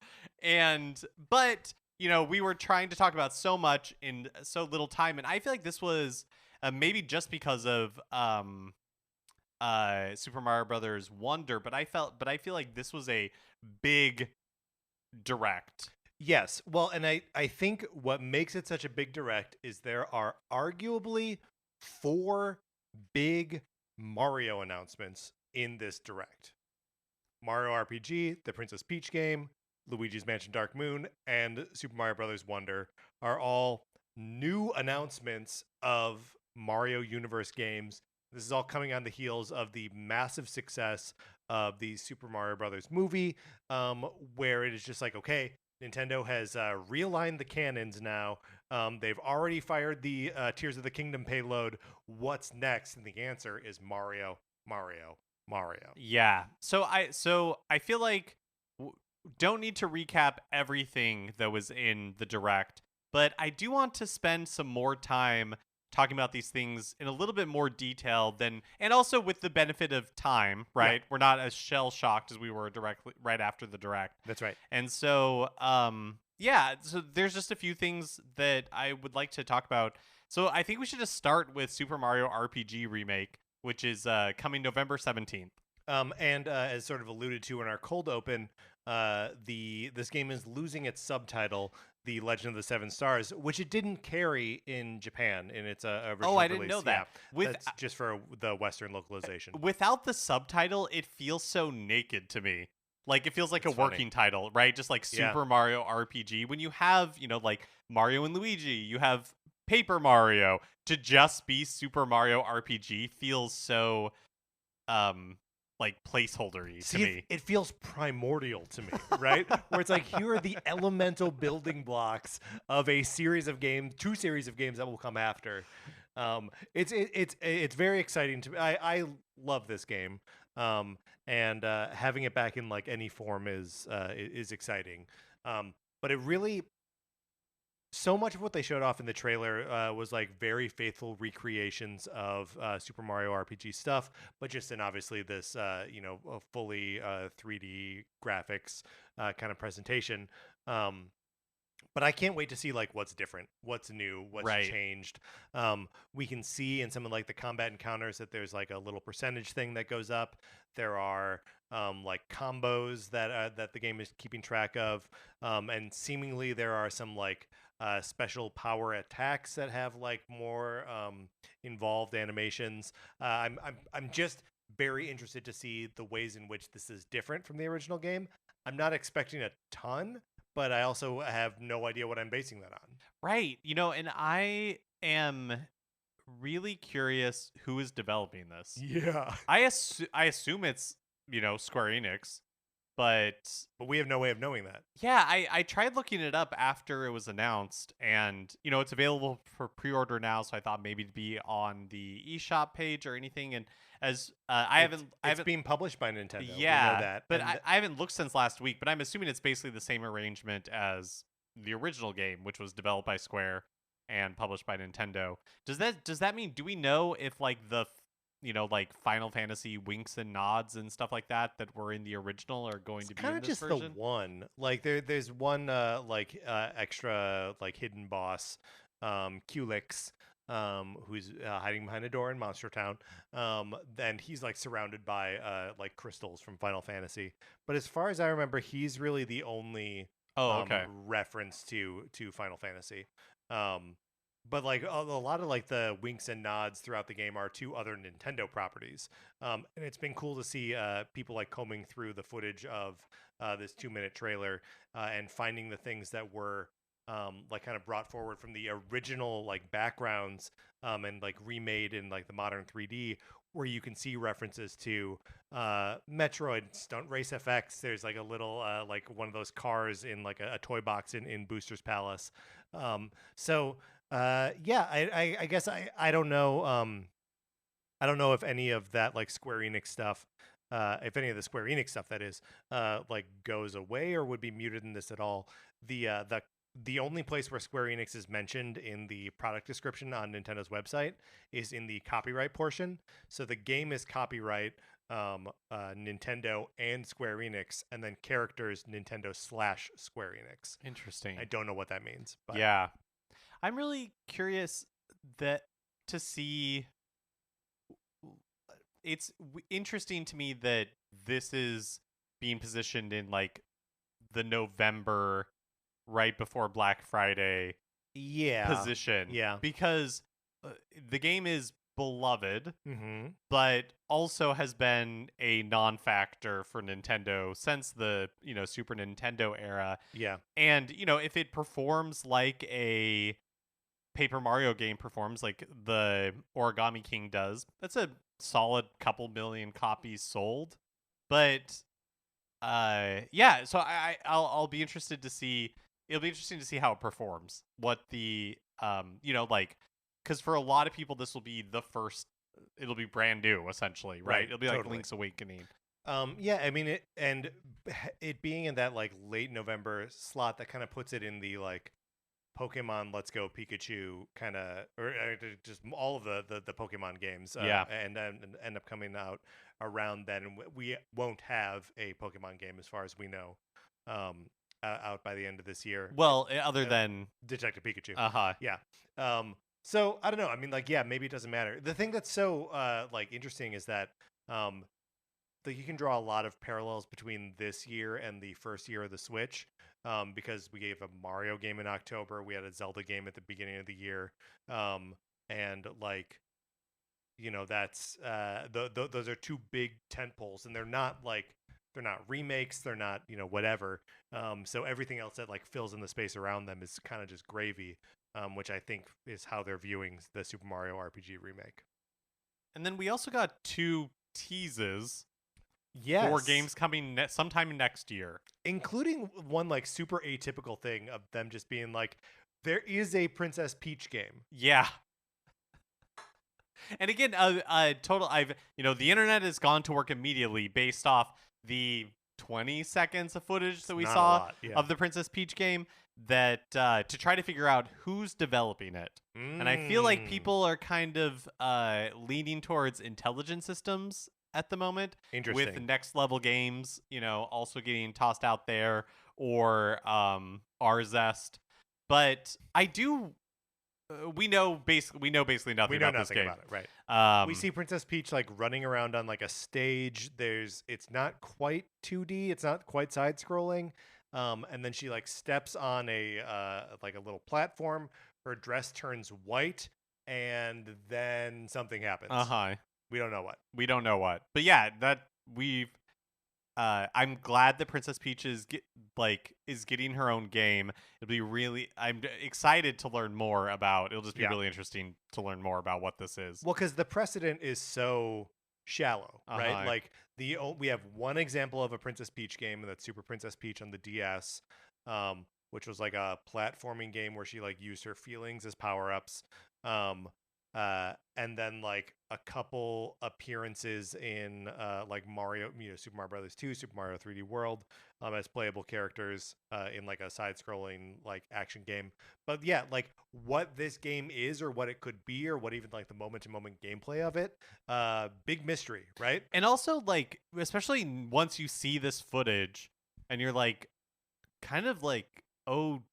Speaker 2: But we were trying to talk about so much in so little time, and I feel like this was maybe just because of Super Mario Brothers Wonder, but I feel like this was a big Direct.
Speaker 1: Yes. Well, and I think what makes it such a big Direct is there are arguably 4 big Mario announcements in this Direct. Mario RPG, the Princess Peach game, Luigi's Mansion Dark Moon, and Super Mario Brothers Wonder are all new announcements of Mario Universe games. This is all coming on the heels of the massive success of the Super Mario Brothers movie, where it is just like, okay, Nintendo has realigned the canons now. They've already fired the Tears of the Kingdom payload. What's next? And the answer is Mario, Mario, Mario.
Speaker 2: Yeah. So I feel like don't need to recap everything that was in the direct, but I do want to spend some more time talking about these things in a little bit more detail than, and also with the benefit of time, right? We're not as shell shocked as we were directly right after the direct.
Speaker 1: That's right.
Speaker 2: And so yeah, so there's just a few things that I would like to talk about. So I think we should just start with Super Mario RPG Remake, which is coming November 17th.
Speaker 1: And as sort of alluded to in our cold open, this game is losing its subtitle, The Legend of the Seven Stars, which it didn't carry in Japan in its original
Speaker 2: Oh, I
Speaker 1: release.
Speaker 2: didn't know that.
Speaker 1: Yeah, that's just for the Western localization.
Speaker 2: Without the subtitle, it feels so naked to me. Like, it feels like
Speaker 1: That's
Speaker 2: a working title, right? Just like Super Mario RPG. When you have, like Mario and Luigi, you have Paper Mario. To just be Super Mario RPG feels so like placeholdery to me.
Speaker 1: It feels primordial to me, right? Where it's like, here are the elemental building blocks of a series of games, 2 series of games that will come after. It's very exciting to me. I love this game, and having it back in like any form is exciting. But it really, so much of what they showed off in the trailer was like very faithful recreations of Super Mario RPG stuff, but just in obviously this a fully 3D graphics kind of presentation. But I can't wait to see like what's different, what's new, what's changed. We can see in some of like the combat encounters that there's like a little percentage thing that goes up. There are like combos that the game is keeping track of, and seemingly there are some like special power attacks that have like more involved animations. I'm just very interested to see the ways in which this is different from the original game. I'm not expecting a ton, but I also have no idea what I'm basing that on.
Speaker 2: Right. And I am really curious who is developing this.
Speaker 1: Yeah.
Speaker 2: I assume it's, Square Enix, but
Speaker 1: we have no way of knowing that.
Speaker 2: Yeah, I tried looking it up after it was announced, and it's available for pre-order now, so I thought maybe it'd be on the eShop page or anything. And as
Speaker 1: it's being published by Nintendo.
Speaker 2: Yeah,
Speaker 1: we know that.
Speaker 2: But I haven't looked since last week, but I'm assuming it's basically the same arrangement as the original game, which was developed by Square and published by Nintendo. Does that mean, do we know if like the like Final Fantasy winks and nods and stuff like that were in the original are going to be in this
Speaker 1: just
Speaker 2: version?
Speaker 1: The one. Like there's one extra like hidden boss, Culex, who's hiding behind a door in Monster Town. Then he's like surrounded by like crystals from Final Fantasy. But as far as I remember, he's really the only reference to Final Fantasy. But like a lot of like the winks and nods throughout the game are to other Nintendo properties, and it's been cool to see people like combing through the footage of this 2-minute trailer and finding the things that were like kind of brought forward from the original like backgrounds and like remade in like the modern 3D, where you can see references to Metroid, Stunt Race FX. There's like a little like one of those cars in like a toy box in Booster's Palace. Yeah, I guess I don't know. I don't know if any of that like Square Enix stuff, if any of the Square Enix stuff that is, like goes away or would be muted in this at all. The only place where Square Enix is mentioned in the product description on Nintendo's website is in the copyright portion. So the game is copyright Nintendo and Square Enix, and then characters Nintendo/Square Enix.
Speaker 2: Interesting.
Speaker 1: I don't know what that means. But.
Speaker 2: Yeah. I'm really curious to see. It's interesting to me that this is being positioned in like the November, right before Black Friday, position.
Speaker 1: Yeah,
Speaker 2: because the game is beloved,
Speaker 1: mm-hmm.
Speaker 2: but also has been a non-factor for Nintendo since the Super Nintendo era.
Speaker 1: Yeah,
Speaker 2: and if it performs like a Paper Mario game performs like the Origami King does, that's a solid couple million copies sold. But yeah, so I'll be interested to see. It'll be interesting to see how it performs. What the like, because for a lot of people this will be the first. It'll be brand new essentially, right? It'll be like
Speaker 1: totally.
Speaker 2: Link's Awakening.
Speaker 1: Yeah, I mean it being in that like late November slot, that kind of puts it in the like Pokemon Let's Go Pikachu kind of, or just all of the Pokemon games,
Speaker 2: Yeah.
Speaker 1: and then end up coming out around then. And we won't have a Pokemon game, as far as we know, out by the end of this year.
Speaker 2: Well, other than
Speaker 1: Detective Pikachu.
Speaker 2: uh-huh.
Speaker 1: Yeah. So I don't know. I mean, like, yeah, maybe it doesn't matter. The thing that's so like interesting is that that you can draw a lot of parallels between this year and the first year of the Switch, because we gave a Mario game in October, we had a Zelda game at the beginning of the year, and like, that's those are two big tentpoles, and they're not remakes, they're not whatever. So everything else that like fills in the space around them is kind of just gravy, which I think is how they're viewing the Super Mario RPG remake.
Speaker 2: And then we also got 2 teases.
Speaker 1: Yes.
Speaker 2: 4 games coming sometime next year,
Speaker 1: including one like super atypical thing of them just being like, there is a Princess Peach game.
Speaker 2: Yeah. And again, total. The internet has gone to work immediately based off the 20 seconds of footage that we saw of the Princess Peach game, that to try to figure out who's developing it. And I feel like people are kind of leaning towards Intelligent Systems at the moment, with the Next Level Games, also getting tossed out there, or Arzest. But I do. We know basically nothing about this game.
Speaker 1: About it, right? We see Princess Peach like running around on like a stage. It's not quite 2D. It's not quite side scrolling. And then she like steps on a like a little platform. Her dress turns white, and then something happens. We don't know what. But yeah, that we've. I'm glad that Princess Peach is getting her own game. I'm excited to learn more about. It'll just be really interesting to learn more about what this is. Well, because the precedent is so shallow, right? Like we have one example of a Princess Peach game, and that's Super Princess Peach on the DS, which was like a platforming game where she like used her feelings as power-ups. And then like a couple appearances in like Mario, Super Mario Brothers 2, Super Mario 3D World, as playable characters in like a side-scrolling like action game. But yeah, like what this game is, or what it could be, or what even like the moment-to-moment gameplay of it, big mystery, right?
Speaker 2: And also like, especially once you see this footage, and you're like, kind of like, oh.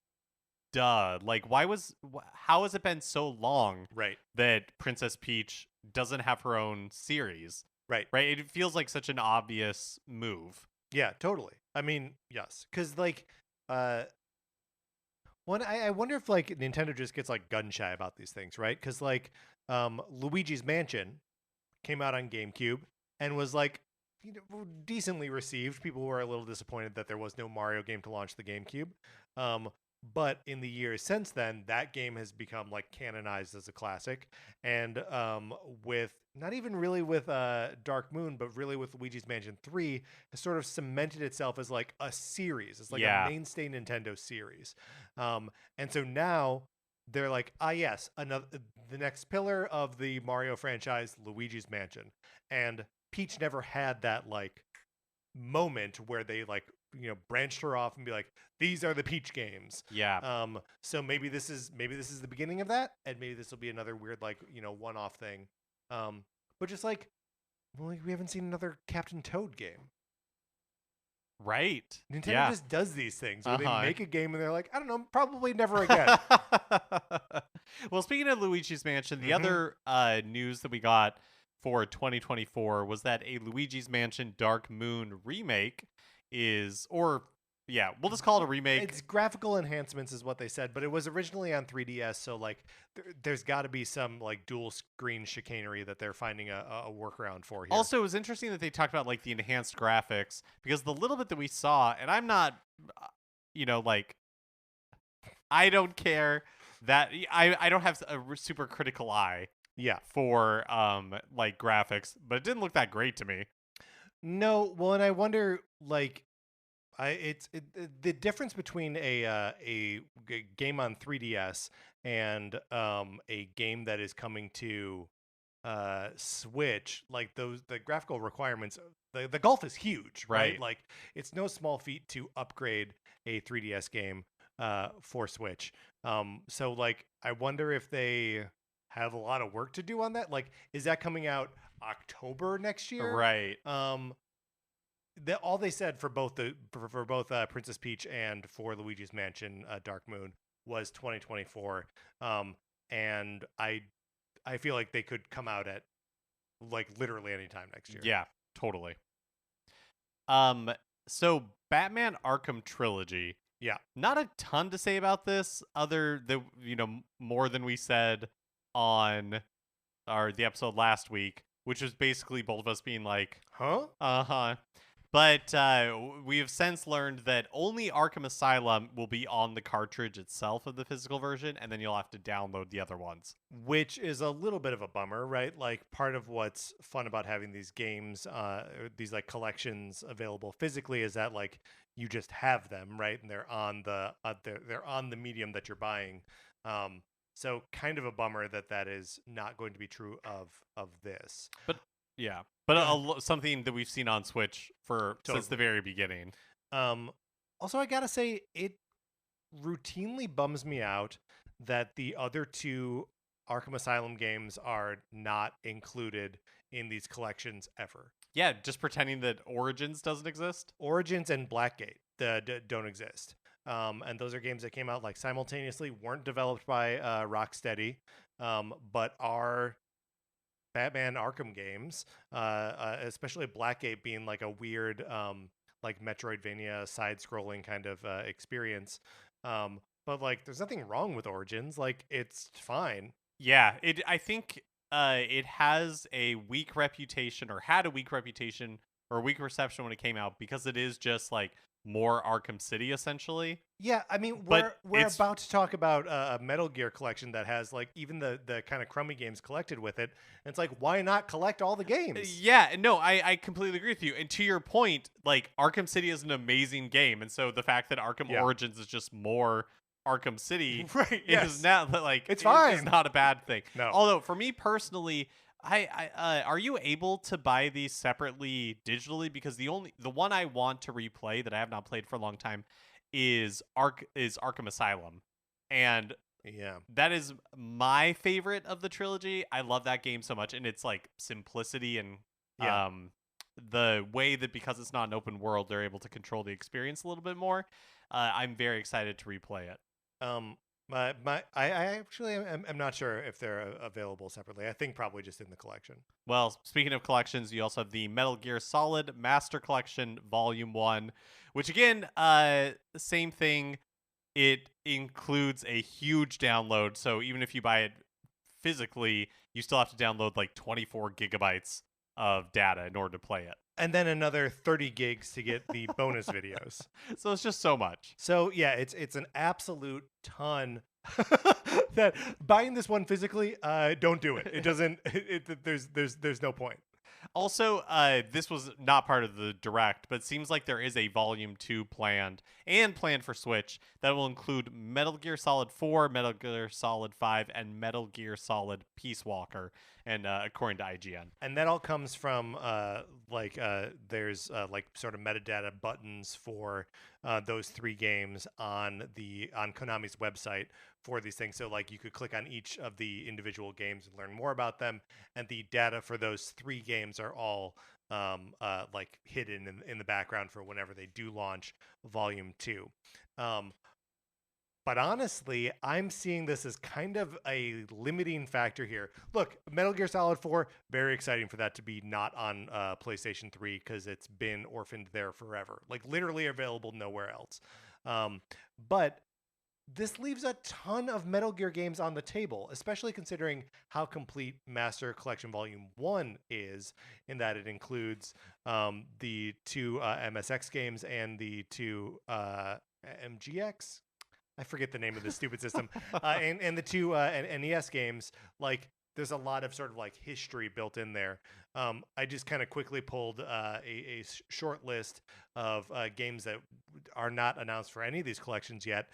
Speaker 2: Duh. Like, how has it been so long that Princess Peach doesn't have her own series? Right. It feels like such an obvious move.
Speaker 1: Yeah, totally. I mean, yes. Because, like, I wonder if, like, Nintendo just gets, like, gun-shy about these things, right? Because, like, Luigi's Mansion came out on GameCube and was, like, decently received. People were a little disappointed that there was no Mario game to launch the GameCube. But in the years since then, that game has become like canonized as a classic, and with not even really with Dark Moon, but really with Luigi's Mansion 3, has sort of cemented itself as like a series. It's like a mainstay Nintendo series, and so now they're like, yes, the next pillar of the Mario franchise, Luigi's Mansion, and Peach never had that like moment where they like branched her off and be like, these are the Peach games. So maybe this is the beginning of that, and maybe this will be another weird like one-off thing, but just like, well, we haven't seen another Captain Toad game,
Speaker 2: right?
Speaker 1: Nintendo just does these things where they make a game and they're like, I don't know, probably never again.
Speaker 2: Well, speaking of Luigi's Mansion, the other news that we got for 2024 was that a Luigi's Mansion Dark Moon remake we'll just call it a remake.
Speaker 1: It's graphical enhancements is what they said, but it was originally on 3DS, so like there's got to be some like dual screen chicanery that they're finding a workaround for here.
Speaker 2: Also, it was interesting that they talked about like the enhanced graphics, because the little bit that we saw, and I'm not like, I don't care that I don't have a super critical eye
Speaker 1: Yeah.
Speaker 2: for like graphics, but it didn't look that great to me.
Speaker 1: No, well, and I wonder, like, the difference between a game on 3DS and a game that is coming to Switch, like the graphical requirements, the gulf is huge, right?
Speaker 2: Right.
Speaker 1: Like, it's no small feat to upgrade a 3DS game for Switch. So like, I wonder if they have a lot of work to do on that. Like, is that coming out October next year?
Speaker 2: Right.
Speaker 1: All they said for both for both Princess Peach and for Luigi's Mansion Dark Moon was 2024, and I feel like they could come out at like literally any time next year.
Speaker 2: Yeah, totally. Um so Batman Arkham Trilogy.
Speaker 1: Yeah.
Speaker 2: Not a ton to say about this other than more than we said on the episode last week, which was basically both of us being like,
Speaker 1: Huh?
Speaker 2: uh-huh. But we have since learned that only Arkham Asylum will be on the cartridge itself of the physical version, and then you'll have to download the other ones.
Speaker 1: Which is a little bit of a bummer, right? Like, part of what's fun about having these games, or these like collections available physically, is that like you just have them, right? And they're on they're on the medium that you're buying. So kind of a bummer that that is not going to be true of this.
Speaker 2: But yeah, but
Speaker 1: Go ahead.
Speaker 2: something that we've seen on Switch for since the
Speaker 1: Totally.
Speaker 2: very beginning.
Speaker 1: Um, Also, I gotta say, it routinely bums me out that the other two Arkham Asylum games are not included in these collections ever.
Speaker 2: Yeah, just pretending that Origins doesn't exist.
Speaker 1: Origins and Blackgate don't exist. And those are games that came out like simultaneously, weren't developed by Rocksteady, but are Batman Arkham games, especially Blackgate being like a weird, like Metroidvania side-scrolling kind of experience. But like, there's nothing wrong with Origins. Like, it's fine.
Speaker 2: Yeah, I think it has a weak reputation, or had a weak reputation, or a weak reception when it came out, because it is just like more Arkham City essentially.
Speaker 1: Yeah, I mean,
Speaker 2: But
Speaker 1: we're
Speaker 2: it's
Speaker 1: about to talk about a Metal Gear collection that has like even the kind of crummy games collected with it. And it's like, why not collect all the games?
Speaker 2: yeah, no, I completely agree with you. And to your point, like Arkham City is an amazing game, and so the fact that Arkham
Speaker 1: Yeah.
Speaker 2: Origins is just more Arkham City
Speaker 1: Right.
Speaker 2: is
Speaker 1: Yes.
Speaker 2: now like
Speaker 1: It's
Speaker 2: is
Speaker 1: fine.
Speaker 2: not a bad thing.
Speaker 1: No.
Speaker 2: Although for me personally, I are you able to buy these separately digitally? Because the one I want to replay that I have not played for a long time is Arkham Asylum, and
Speaker 1: Yeah.
Speaker 2: that is my favorite of the trilogy. I love that game so much, and it's like simplicity and
Speaker 1: Yeah.
Speaker 2: the way that, because it's not an open world, they're able to control the experience a little bit more. I'm very excited to replay it.
Speaker 1: I actually am not sure if they're available separately. I think probably just in the collection.
Speaker 2: Well, speaking of collections, you also have the Metal Gear Solid Master Collection Volume 1, which again, same thing. It includes a huge download, so even if you buy it physically, you still have to download like 24 gigabytes of data in order to play it.
Speaker 1: And then another 30 gigs to get the bonus videos.
Speaker 2: So it's just so much.
Speaker 1: So yeah, it's an absolute ton. That buying this one physically, don't do it. It doesn't. There's no point.
Speaker 2: Also, this was not part of the direct, but it seems like there is a volume 2 planned for Switch that will include Metal Gear Solid 4, Metal Gear Solid 5, and Metal Gear Solid Peace Walker, and according to IGN.
Speaker 1: And that all comes from there's like sort of metadata buttons for those three games on Konami's website for these things. So like, you could click on each of the individual games and learn more about them, and the data for those three games are all like hidden in the background for whenever they do launch Volume 2. But honestly, I'm seeing this as kind of a limiting factor here. Look, Metal Gear Solid 4, very exciting for that to be not on PlayStation 3, because it's been orphaned there forever. Like, literally available nowhere else. But this leaves a ton of Metal Gear games on the table, especially considering how complete Master Collection Volume 1 is, in that it includes the two MSX games and the two MGX I forget the name of this stupid system. And the two NES games, like there's a lot of sort of like history built in there. I just kind of quickly pulled a short list of games that are not announced for any of these collections yet,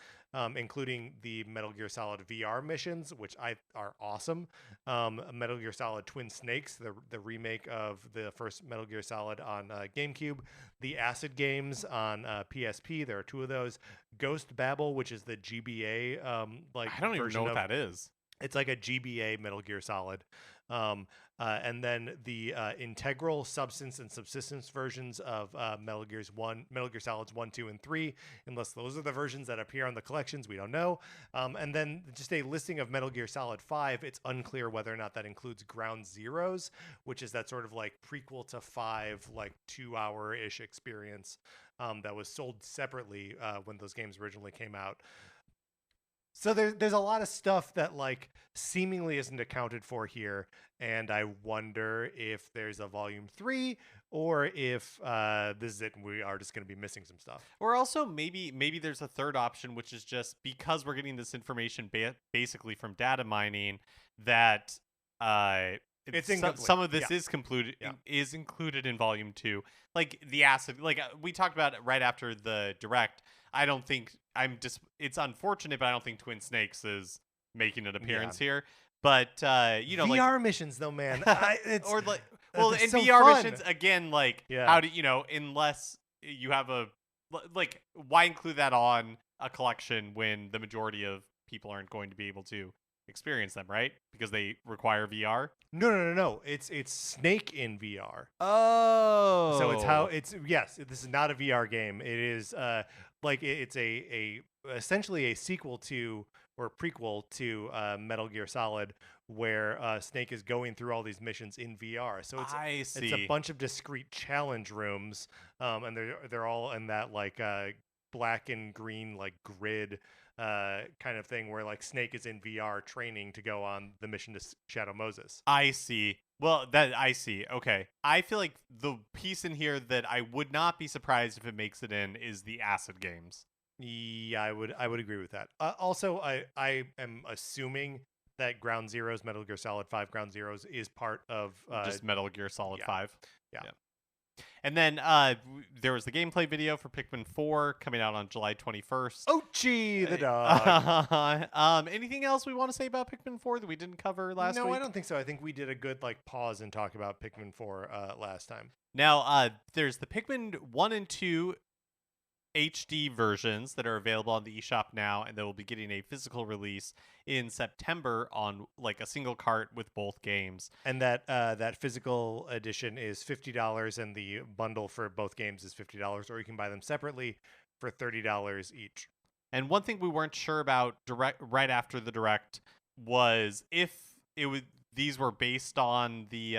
Speaker 1: including the Metal Gear Solid VR missions, which are awesome. Metal Gear Solid Twin Snakes, the remake of the first Metal Gear Solid on GameCube. The Acid games on PSP, there are two of those. Ghost Babel, which is the GBA like
Speaker 2: I don't even know
Speaker 1: version
Speaker 2: what
Speaker 1: of
Speaker 2: that is.
Speaker 1: it's like a GBA Metal Gear Solid. And then the integral substance and subsistence versions of Metal Gear Solids 1, 2, and 3, unless those are the versions that appear on the collections, we don't know. And then just a listing of Metal Gear Solid 5. It's unclear whether or not that includes Ground Zeroes, which is that sort of like prequel to 5, like 2-hour-ish experience that was sold separately when those games originally came out. So there's a lot of stuff that like seemingly isn't accounted for here, and I wonder if there's a volume 3 or if this is it and we are just going to be missing some stuff.
Speaker 2: Or also maybe there's a third option, which is just because we're getting this information basically from data mining that
Speaker 1: It's
Speaker 2: some
Speaker 1: incomplete.
Speaker 2: of this
Speaker 1: Yeah.
Speaker 2: is included in volume 2. Like the acid, like we talked about it right after the direct. I don't think it's unfortunate, but I don't think Twin Snakes is making an appearance here. But you know,
Speaker 1: VR
Speaker 2: like
Speaker 1: missions though, man. It's
Speaker 2: or like well,
Speaker 1: it's
Speaker 2: in
Speaker 1: so
Speaker 2: VR
Speaker 1: fun.
Speaker 2: missions again, like
Speaker 1: Yeah.
Speaker 2: how do unless you have like why include that on a collection when the majority of people aren't going to be able to experience them, right? Because they require VR.
Speaker 1: No. It's Snake in VR.
Speaker 2: Oh,
Speaker 1: So yes, this is not a VR game. It is like it's a essentially a sequel to or prequel to Metal Gear Solid, where Snake is going through all these missions in VR. So it's a bunch of discrete challenge rooms, and they're all in that like black and green like grid kind of thing where like Snake is in VR training to go on the mission to Shadow Moses.
Speaker 2: I see. Well, that I see. Okay. I feel like the piece in here that I would not be surprised if it makes it in is the acid games.
Speaker 1: Yeah, I would agree with that. Also, I am assuming that Ground Zeroes, Metal Gear Solid 5 Ground Zeroes, is part of
Speaker 2: Just Metal Gear Solid 5.
Speaker 1: Yeah.
Speaker 2: And then there was the gameplay video for Pikmin 4 coming out on July 21st.
Speaker 1: Ochi the dog.
Speaker 2: Anything else we want to say about Pikmin 4 that we didn't cover last week?
Speaker 1: No, I don't think so. I think we did a good like pause and talk about Pikmin 4 last time.
Speaker 2: Now, there's the Pikmin 1 and 2 HD versions that are available on the eShop now, and they will be getting a physical release in September on like a single cart with both games.
Speaker 1: And that physical edition is $50, and the bundle for both games is $50, or you can buy them separately for $30 each.
Speaker 2: And one thing we weren't sure about right after the direct was if these were based on the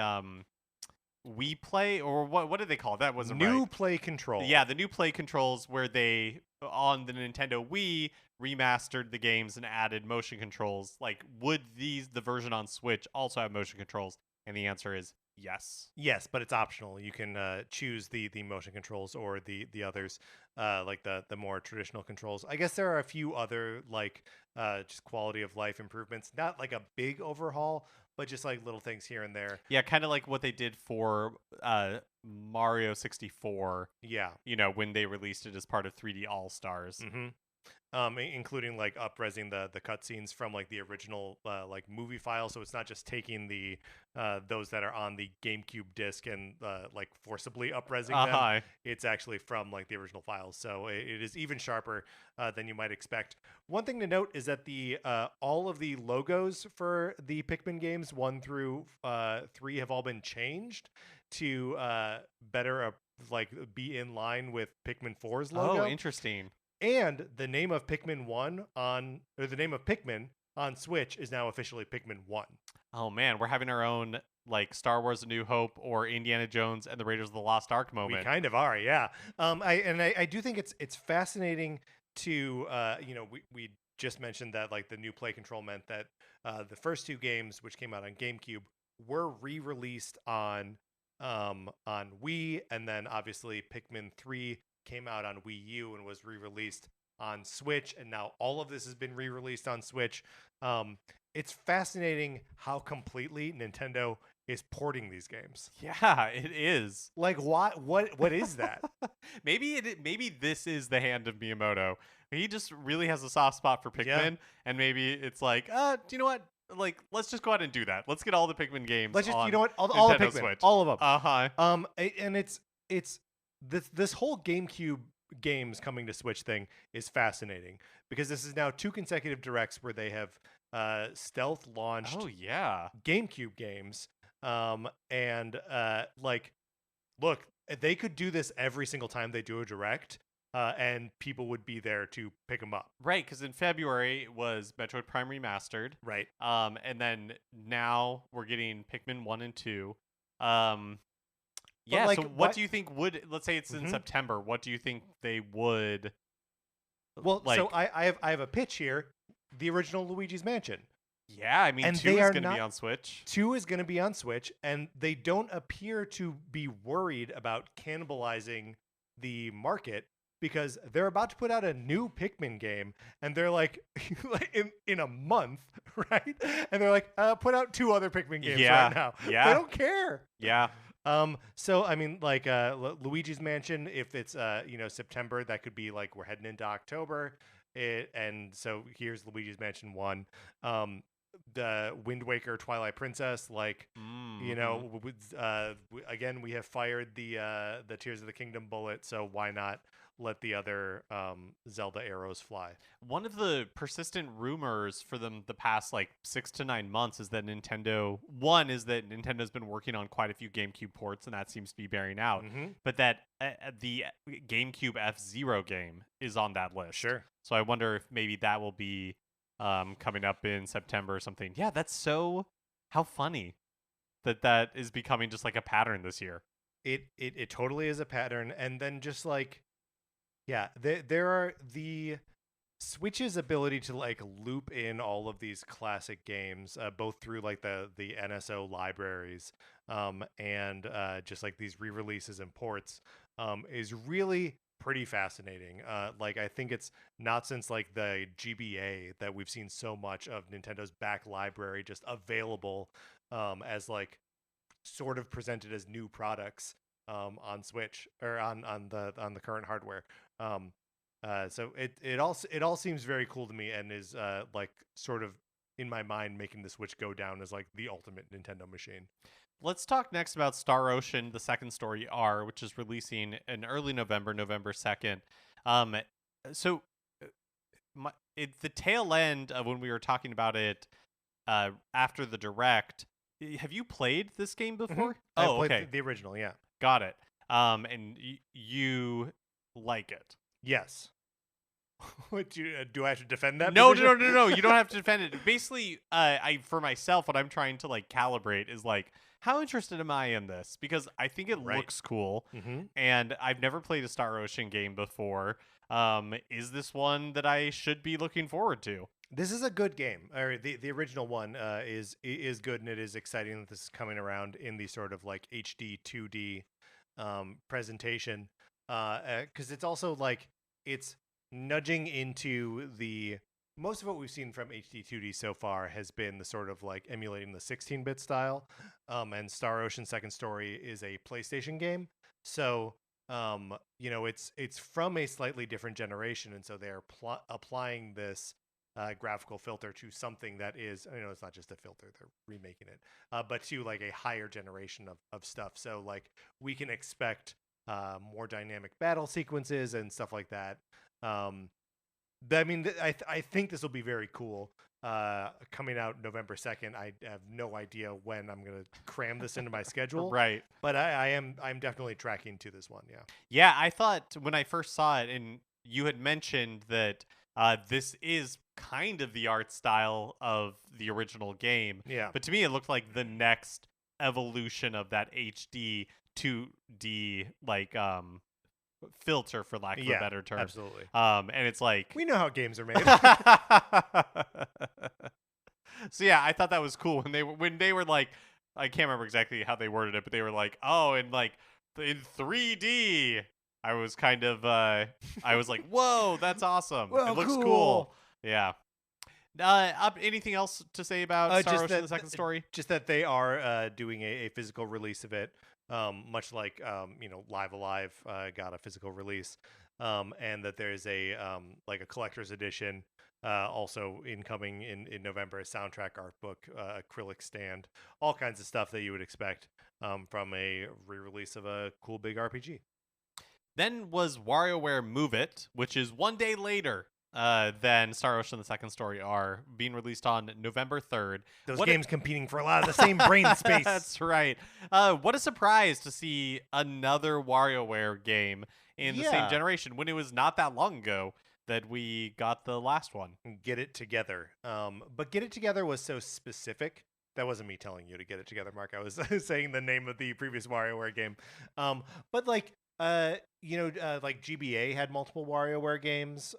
Speaker 2: Wii Play, or what did they call it? That wasn't
Speaker 1: new
Speaker 2: right.
Speaker 1: Play Control.
Speaker 2: Yeah, the new Play controls where they on the Nintendo Wii remastered the games and added motion controls. Like, would the version on Switch also have motion controls? And the answer is yes.
Speaker 1: Yes, but it's optional. You can choose the motion controls or the others, like the more traditional controls. I guess there are a few other like just quality of life improvements. Not like a big overhaul, but just like little things here and there.
Speaker 2: Yeah, kind of like what they did for Mario 64.
Speaker 1: Yeah.
Speaker 2: When they released it as part of 3D All Stars.
Speaker 1: Mm-hmm. Including like up-resing the cutscenes from like the original like movie file, so it's not just taking the those that are on the GameCube disc and like forcibly up-resing them. It's actually from like the original files, so it is even sharper than you might expect. One thing to note is that the all of the logos for the Pikmin games 1 through 3 have all been changed to better like be in line with Pikmin 4's logo.
Speaker 2: Oh, interesting.
Speaker 1: And the name of Pikmin the name of Pikmin on Switch is now officially Pikmin 1.
Speaker 2: Oh man, we're having our own like Star Wars: A New Hope or Indiana Jones and the Raiders of the Lost Ark moment.
Speaker 1: We kind of are, yeah. I do think it's fascinating to we just mentioned that like the new play control meant that the first two games, which came out on GameCube, were re-released on Wii, and then obviously Pikmin 3 came out on Wii U and was re-released on Switch, and now all of this has been re-released on Switch. It's fascinating how completely Nintendo is porting these games.
Speaker 2: Yeah, it is.
Speaker 1: Like, what is that?
Speaker 2: Maybe this is the hand of Miyamoto. He just really has a soft spot for Pikmin,
Speaker 1: Yeah.
Speaker 2: and maybe it's like, do you know what? Like, let's just go ahead and do that. Let's get all the Pikmin games.
Speaker 1: Let's just,
Speaker 2: on
Speaker 1: you know what, all the
Speaker 2: Nintendo
Speaker 1: Pikmin,
Speaker 2: Switch.
Speaker 1: all of them.
Speaker 2: And
Speaker 1: It's this whole GameCube games coming to Switch thing is fascinating because this is now 2 consecutive directs where they have stealth launched
Speaker 2: oh yeah,
Speaker 1: GameCube games. Like, look, they could do this every single time they do a direct, and people would be there to pick them up.
Speaker 2: right. Because in February it was Metroid Prime Remastered,
Speaker 1: Right.
Speaker 2: and then now we're getting Pikmin 1 and 2. Yeah.
Speaker 1: like,
Speaker 2: So what
Speaker 1: what-
Speaker 2: do you think would? Let's say it's in
Speaker 1: Mhm.
Speaker 2: September. What do you think they would?
Speaker 1: Well,
Speaker 2: like,
Speaker 1: so I have a pitch here. The original Luigi's Mansion.
Speaker 2: yeah. I mean,
Speaker 1: and
Speaker 2: 2
Speaker 1: they
Speaker 2: is
Speaker 1: are
Speaker 2: going to be
Speaker 1: not-
Speaker 2: on Switch.
Speaker 1: 2 is going to be on Switch, and they don't appear to be worried about cannibalizing the market because they're about to put out a new Pikmin game, and they're like, in a month, right? And they're like, put out 2 other Pikmin games
Speaker 2: Yeah,
Speaker 1: right now.
Speaker 2: yeah.
Speaker 1: They don't care.
Speaker 2: Yeah.
Speaker 1: So I mean, like, Luigi's Mansion, if it's September, that could be like we're heading into October. And so here's Luigi's Mansion 1. The Wind Waker Twilight Princess, like, again, we have fired the Tears of the Kingdom bullet, so why not let the other Zelda arrows fly?
Speaker 2: One of the persistent rumors for them the past like 6 to 9 months is that Nintendo's been working on quite a few GameCube ports, and that seems to be bearing out.
Speaker 1: Mm-hmm.
Speaker 2: But that the GameCube F-Zero game is on that list.
Speaker 1: Sure.
Speaker 2: So I wonder if maybe that will be coming up in September or something. Yeah, how funny that is becoming just like a pattern this year.
Speaker 1: It totally is a pattern, and then just like, yeah, there are the Switch's ability to like loop in all of these classic games, both through like the NSO libraries, and just like these re-releases and ports, is really pretty fascinating. Like, I think it's not since like the GBA that we've seen so much of Nintendo's back library just available, as like sort of presented as new products on Switch or on the current hardware. So it all seems very cool to me, and is like sort of in my mind making the Switch go down as like the ultimate Nintendo machine.
Speaker 2: Let's talk next about Star Ocean, the second story R, which is releasing in early November, November 2nd. So the tail end of when we were talking about it after the direct. Have you played this game before?
Speaker 1: Mm-hmm. I played
Speaker 2: okay.
Speaker 1: the original, yeah.
Speaker 2: Got it. And you like it?
Speaker 1: Yes. Do I have to defend that?
Speaker 2: No.
Speaker 1: position?
Speaker 2: No. You don't have to defend it. Basically, for myself, what I'm trying to like calibrate is like, how interested am I in this? Because I think it looks cool, and I've never played a Star Ocean game before. Is this one that I should be looking forward to?
Speaker 1: This is a good game. Or the original one is good, and it is exciting that this is coming around in the sort of like HD 2D presentation. Because it's also like it's nudging into the most of what we've seen from HD 2D so far has been the sort of like emulating the 16-bit style. And Star Ocean Second Story is a PlayStation game, so it's from a slightly different generation, and so they're applying this graphical filter to something that is, it's not just a filter, they're remaking it, but to like a higher generation of stuff. So like we can expect more dynamic battle sequences and stuff like that. I think this will be very cool. Coming out November 2nd. I have no idea when I'm gonna cram this into my schedule.
Speaker 2: Right.
Speaker 1: But I'm definitely tracking to this one. Yeah.
Speaker 2: Yeah, I thought when I first saw it, and you had mentioned that this is kind of the art style of the original game.
Speaker 1: Yeah.
Speaker 2: But to me, it looked like the next evolution of that HD 2D like filter, for lack of a better term.
Speaker 1: Absolutely.
Speaker 2: And it's like,
Speaker 1: we know how games are made.
Speaker 2: So yeah, I thought that was cool when they were like, I can't remember exactly how they worded it, but they were like, oh, and like in 3D. I was kind of I was like, whoa, that's awesome.
Speaker 1: Well,
Speaker 2: it looks
Speaker 1: cool.
Speaker 2: cool. Yeah. Anything else to say about Star Ocean: The Second Story?
Speaker 1: Just that they are doing a physical release of it, much like Live Alive got a physical release, and that there's a like a collector's edition, also incoming in November, a soundtrack art book, acrylic stand, all kinds of stuff that you would expect from a re-release of a cool big RPG.
Speaker 2: Then was WarioWare Move It, which is one day later than Star Ocean: The Second Story are being released on November 3rd.
Speaker 1: Those games competing for a lot of the same brain space.
Speaker 2: That's right. What a surprise to see another WarioWare game in the same generation when it was not that long ago that we got the last one.
Speaker 1: Get It Together. But Get It Together was so specific. That wasn't me telling you to get it together, Mark. I was saying the name of the previous WarioWare game. But like like GBA had multiple WarioWare games.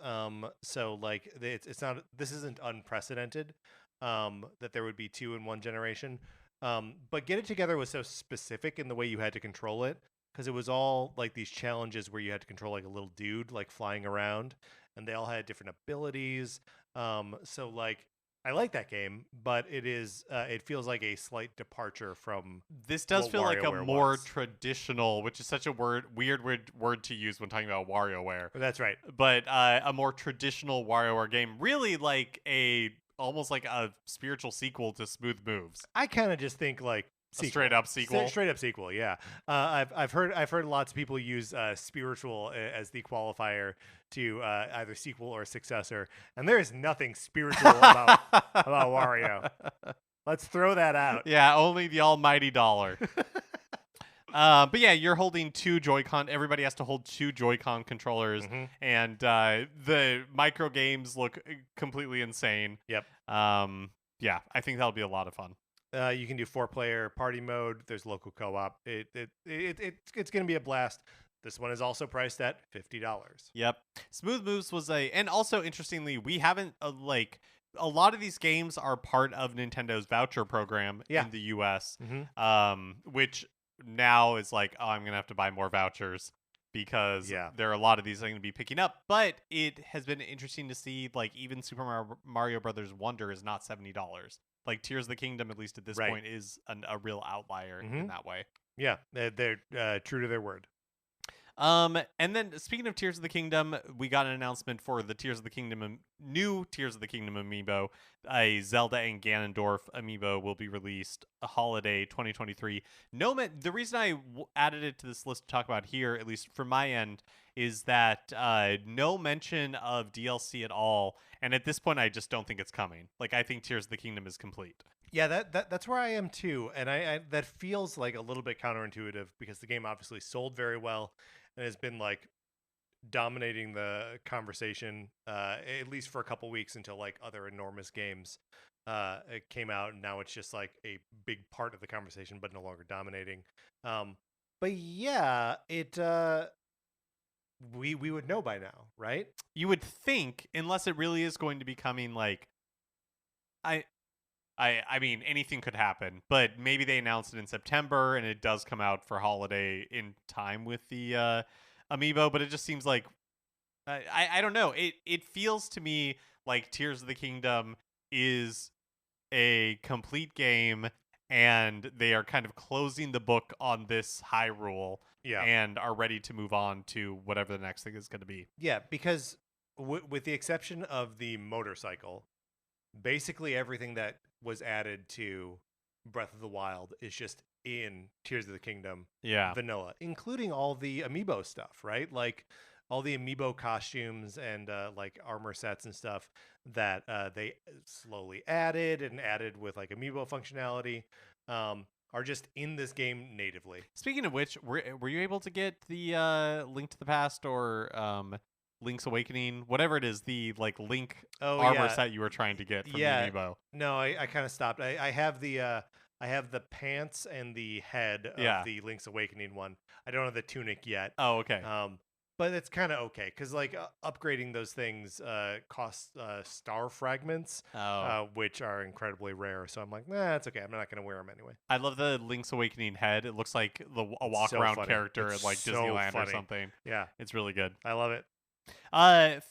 Speaker 1: So like it's not, this isn't unprecedented that there would be two in one generation. But Get It Together was so specific in the way you had to control it, because it was all like these challenges where you had to control like a little dude like flying around, and they all had different abilities. So like I like that game, but it feels like a slight departure from
Speaker 2: this does feel like a
Speaker 1: WarioWare
Speaker 2: more
Speaker 1: was.
Speaker 2: traditional, which is such a weird word to use when talking about WarioWare.
Speaker 1: That's right.
Speaker 2: But a more traditional WarioWare game, really like almost like a spiritual sequel to Smooth Moves.
Speaker 1: I kind of just think like
Speaker 2: a straight up sequel.
Speaker 1: Straight up sequel, yeah. I've heard lots of people use spiritual as the qualifier to either sequel or successor, and there is nothing spiritual about Wario. Let's throw that out.
Speaker 2: Yeah, only the almighty dollar. But yeah, you're holding two Joy-Con. Everybody has to hold two Joy-Con controllers, and the micro games look completely insane.
Speaker 1: Yep.
Speaker 2: Yeah, I think that'll be a lot of fun.
Speaker 1: You can do 4-player party mode. There's local co-op. It's going to be a blast. This one is also priced at $50.
Speaker 2: Yep. Smooth Moves was and also interestingly, we haven't like a lot of these games are part of Nintendo's voucher program in the US, which now is like, oh, I'm going to have to buy more vouchers because there are a lot of these I'm going to be picking up. But it has been interesting to see, like, even Super Mario Brothers Wonder is not $70. Like, Tears of the Kingdom, at least at this point, is a real outlier in that way.
Speaker 1: Yeah, they're true to their word.
Speaker 2: And then speaking of Tears of the Kingdom, we got an announcement for the Tears of the Kingdom, new Tears of the Kingdom amiibo. A Zelda and Ganondorf amiibo will be released holiday 2023. The reason I added it to this list to talk about here, at least from my end, is that no mention of DLC at all. And at this point, I just don't think it's coming. Like, I think Tears of the Kingdom is complete.
Speaker 1: Yeah, that's where I am too, and I that feels like a little bit counterintuitive because the game obviously sold very well and has been like dominating the conversation at least for a couple weeks until like other enormous games it came out, and now it's just like a big part of the conversation but no longer dominating. But yeah, we would know by now, right?
Speaker 2: You would think, unless it really is going to be coming like I mean, anything could happen, but maybe they announced it in September and it does come out for holiday in time with the amiibo, but it just seems like I don't know. It feels to me like Tears of the Kingdom is a complete game and they are kind of closing the book on this Hyrule and are ready to move on to whatever the next thing is going to be.
Speaker 1: Yeah, because with the exception of the motorcycle, basically everything that was added to Breath of the Wild is just in Tears of the Kingdom vanilla, including all the amiibo stuff, right? Like all the amiibo costumes and like armor sets and stuff that they slowly added with like amiibo functionality are just in this game natively.
Speaker 2: Speaking of which, were you able to get the Link to the Past or Link's Awakening, whatever it is, the like Link armor set you were trying to get from the amiibo?
Speaker 1: No, I kind of stopped. I have the pants and the head of the Link's Awakening one. I don't have the tunic yet.
Speaker 2: Oh, okay.
Speaker 1: but it's kind of okay because like upgrading those things costs star fragments,
Speaker 2: Oh,
Speaker 1: which are incredibly rare. So I'm like, nah, it's okay. I'm not going to wear them anyway.
Speaker 2: I love the Link's Awakening head. It looks like a
Speaker 1: It's
Speaker 2: walk
Speaker 1: so
Speaker 2: around
Speaker 1: funny.
Speaker 2: character
Speaker 1: It's
Speaker 2: at like
Speaker 1: so
Speaker 2: Disneyland or
Speaker 1: funny.
Speaker 2: something.
Speaker 1: Yeah,
Speaker 2: It's really good.
Speaker 1: I love it.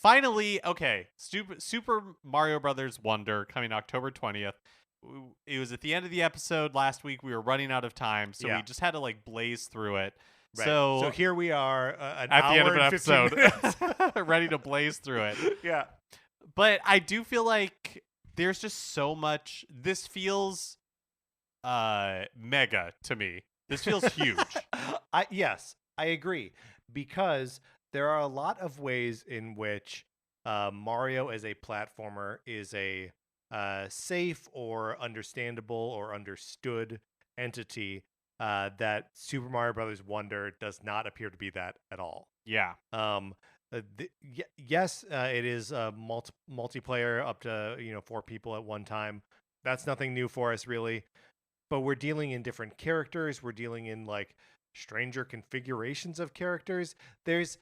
Speaker 2: Finally, okay, Super Mario Brothers Wonder coming October 20th. It was at the end of the episode last week. We were running out of time, so
Speaker 1: Yeah.
Speaker 2: we just had to like blaze through it.
Speaker 1: Right. So
Speaker 2: So
Speaker 1: here we are, an
Speaker 2: at the end
Speaker 1: hour
Speaker 2: of an
Speaker 1: and 15
Speaker 2: episode,
Speaker 1: minutes.
Speaker 2: ready to blaze through it.
Speaker 1: Yeah.
Speaker 2: But I do feel like there's just so much. This feels mega to me. This feels huge.
Speaker 1: Yes, I agree, because there are a lot of ways in which Mario as a platformer is a safe or understandable or understood entity that Super Mario Brothers Wonder does not appear to be that at all.
Speaker 2: Yeah.
Speaker 1: Yes, it is multiplayer up to 4 people at one time. That's nothing new for us, really. But we're dealing in different characters. We're dealing in like stranger configurations of characters. There's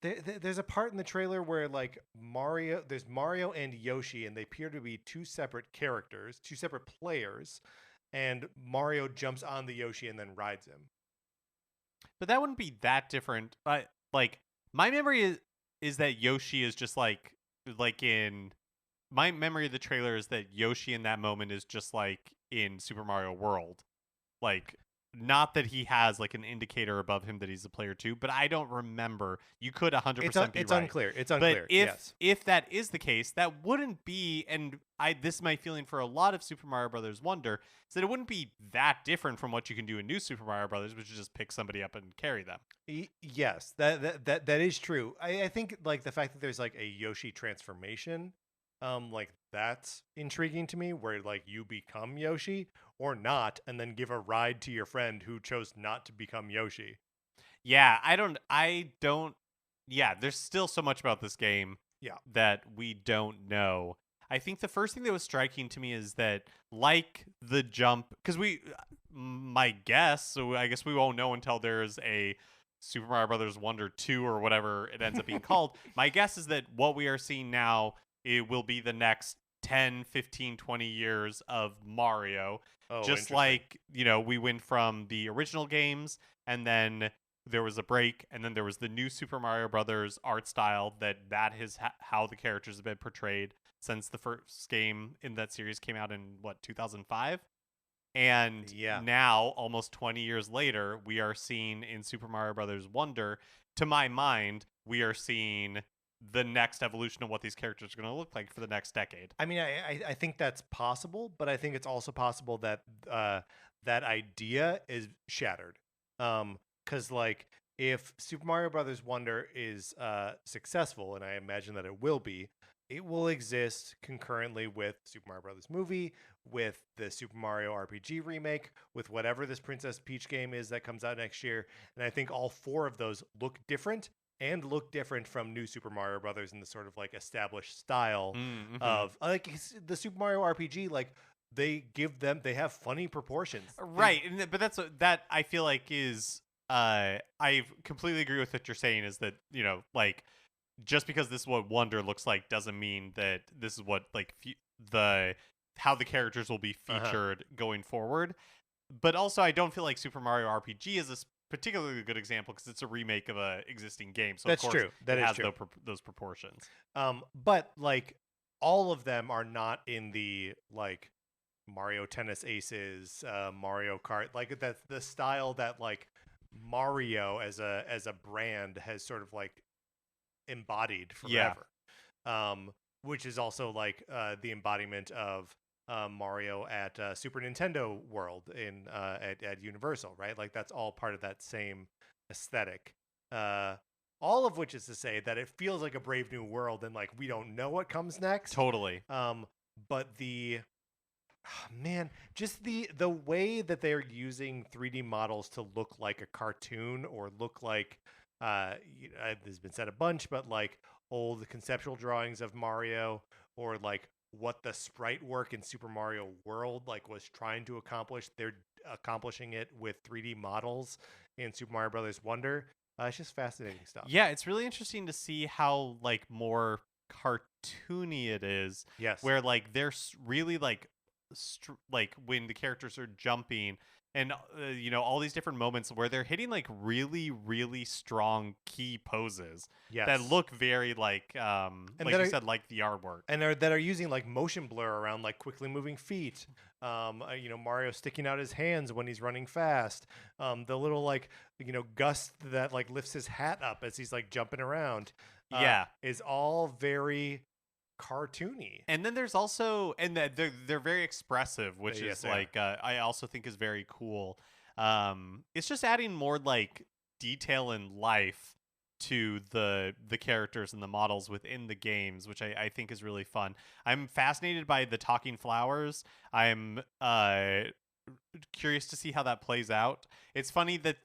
Speaker 1: a part in the trailer where like there's Mario and Yoshi, and they appear to be two separate characters, two separate players, and Mario jumps on the Yoshi and then rides him.
Speaker 2: But that wouldn't be that different. Like my memory is that Yoshi is just like in my memory of the trailer is that Yoshi in that moment is just like in Super Mario World. Like not that he has like an indicator above him that he's a player too, but I don't remember. You could 100% be
Speaker 1: It's
Speaker 2: right.
Speaker 1: unclear. It's unclear.
Speaker 2: But if that is the case, that wouldn't be, and this is my feeling for a lot of Super Mario Brothers Wonder, is that it wouldn't be that different from what you can do in New Super Mario Brothers, which is just pick somebody up and carry them.
Speaker 1: Yes, that is true. I think like the fact that there's like a Yoshi transformation, like that's intriguing to me, where like you become Yoshi or not, and then give a ride to your friend who chose not to become Yoshi.
Speaker 2: Yeah, I don't. Yeah, there's still so much about this game.
Speaker 1: Yeah.
Speaker 2: That we don't know. I think the first thing that was striking to me is that, like the jump, because my guess, so I guess we won't know until there's a Super Mario Brothers Wonder 2 or whatever it ends up being called. My guess is that what we are seeing now, it will be the next 10, 15, 20 years of Mario.
Speaker 1: Oh,
Speaker 2: just like, we went from the original games and then there was a break, and then there was the new Super Mario Brothers art style that is how the characters have been portrayed since the first game in that series came out in 2005. And now, almost 20 years later, we are seeing in Super Mario Brothers Wonder, to my mind, we are seeing the next evolution of what these characters are going to look like for the next decade.
Speaker 1: I mean, I think that's possible, but I think it's also possible that that idea is shattered. Because like if Super Mario Brothers Wonder is successful, and I imagine that it will exist concurrently with Super Mario Brothers movie, with the Super Mario RPG remake, with whatever this Princess Peach game is that comes out next year. And I think all 4 of those look different from New Super Mario Brothers in the sort of like established style of like the Super Mario RPG. Like they have funny proportions,
Speaker 2: right? But that I feel like is I completely agree with what you're saying. Is that like just because this is what Wonder looks like doesn't mean that this is what like how the characters will be featured going forward. But also, I don't feel like Super Mario RPG is a particularly good example because it's a remake of a existing game. So
Speaker 1: that's
Speaker 2: of course
Speaker 1: true. That
Speaker 2: it
Speaker 1: is
Speaker 2: has
Speaker 1: true.
Speaker 2: Those proportions.
Speaker 1: But like all of them are not in the like Mario Tennis Aces, Mario Kart. Like that's the style that like Mario as a brand has sort of like embodied forever. Which is also like the embodiment of Mario at Super Nintendo World at Universal, right? Like that's all part of that same aesthetic. All of which is to say that it feels like a Brave New World, and like we don't know what comes next.
Speaker 2: Totally.
Speaker 1: But just the way that they're using 3D models to look like a cartoon or look like there's been said a bunch, but like old conceptual drawings of Mario, or like what the sprite work in Super Mario World like was trying to accomplish. They're accomplishing it with 3D models in Super Mario Brothers Wonder. It's just fascinating stuff.
Speaker 2: Yeah, it's really interesting to see how like more cartoony it is,
Speaker 1: Yes.
Speaker 2: where like they're really like like when the characters are jumping and all these different moments where they're hitting like really really strong key poses that
Speaker 1: Yes.
Speaker 2: look very
Speaker 1: And
Speaker 2: like
Speaker 1: that
Speaker 2: you
Speaker 1: are
Speaker 2: said, like the artwork.
Speaker 1: and that are using like motion blur around like quickly moving feet. Mario sticking out his hands when he's running fast. The little like gust that like lifts his hat up as he's like jumping around.
Speaker 2: Yeah.
Speaker 1: Is all very cartoony.
Speaker 2: And then there's also, and they're very expressive, which
Speaker 1: Yes,
Speaker 2: is
Speaker 1: they are.
Speaker 2: like I also think is very cool. It's just adding more like detail and life to the characters and the models within the games, which I think is really fun. I'm fascinated by the talking flowers. I'm curious to see how that plays out. It's funny that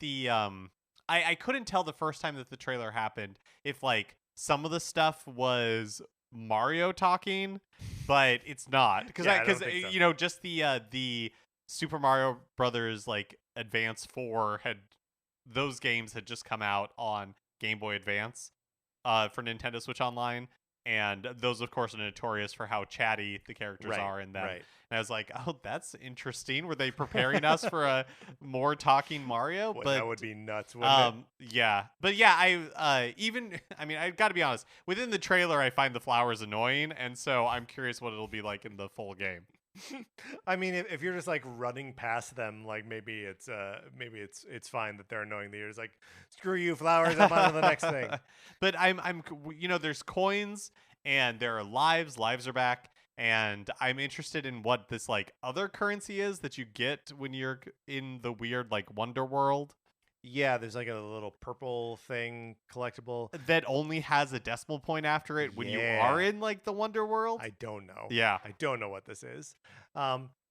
Speaker 2: I couldn't tell the first time that the trailer happened if like some of the stuff was Mario talking, but it's not because
Speaker 1: Yeah, I don't think so.
Speaker 2: just the Super Mario Brothers like Advance 4 those games had just come out on Game Boy Advance for Nintendo Switch Online, and those of course are notorious for how chatty the characters
Speaker 1: Right,
Speaker 2: are in them.
Speaker 1: right.
Speaker 2: And I was like, oh, that's interesting. Were they preparing us for a more talking Mario?
Speaker 1: Well,
Speaker 2: But
Speaker 1: that would be nuts, wouldn't
Speaker 2: yeah, but yeah, I mean, I got to be honest. Within the trailer, I find the flowers annoying, and so I'm curious what it'll be like in the full game.
Speaker 1: it? I mean, if you're just like running past them, like maybe it's fine that they're annoying. That you're just like, screw you, flowers. I'm on to the next thing.
Speaker 2: But I'm there's coins and there are lives. Lives are back. And I'm interested in what this like other currency is that you get when you're in the weird like Wonder World
Speaker 1: Yeah, there's like a little purple thing collectible.
Speaker 2: that only has a decimal point after it when you are
Speaker 1: Yeah.
Speaker 2: in like the Wonder World.
Speaker 1: I don't know.
Speaker 2: Yeah.
Speaker 1: I don't know what this is.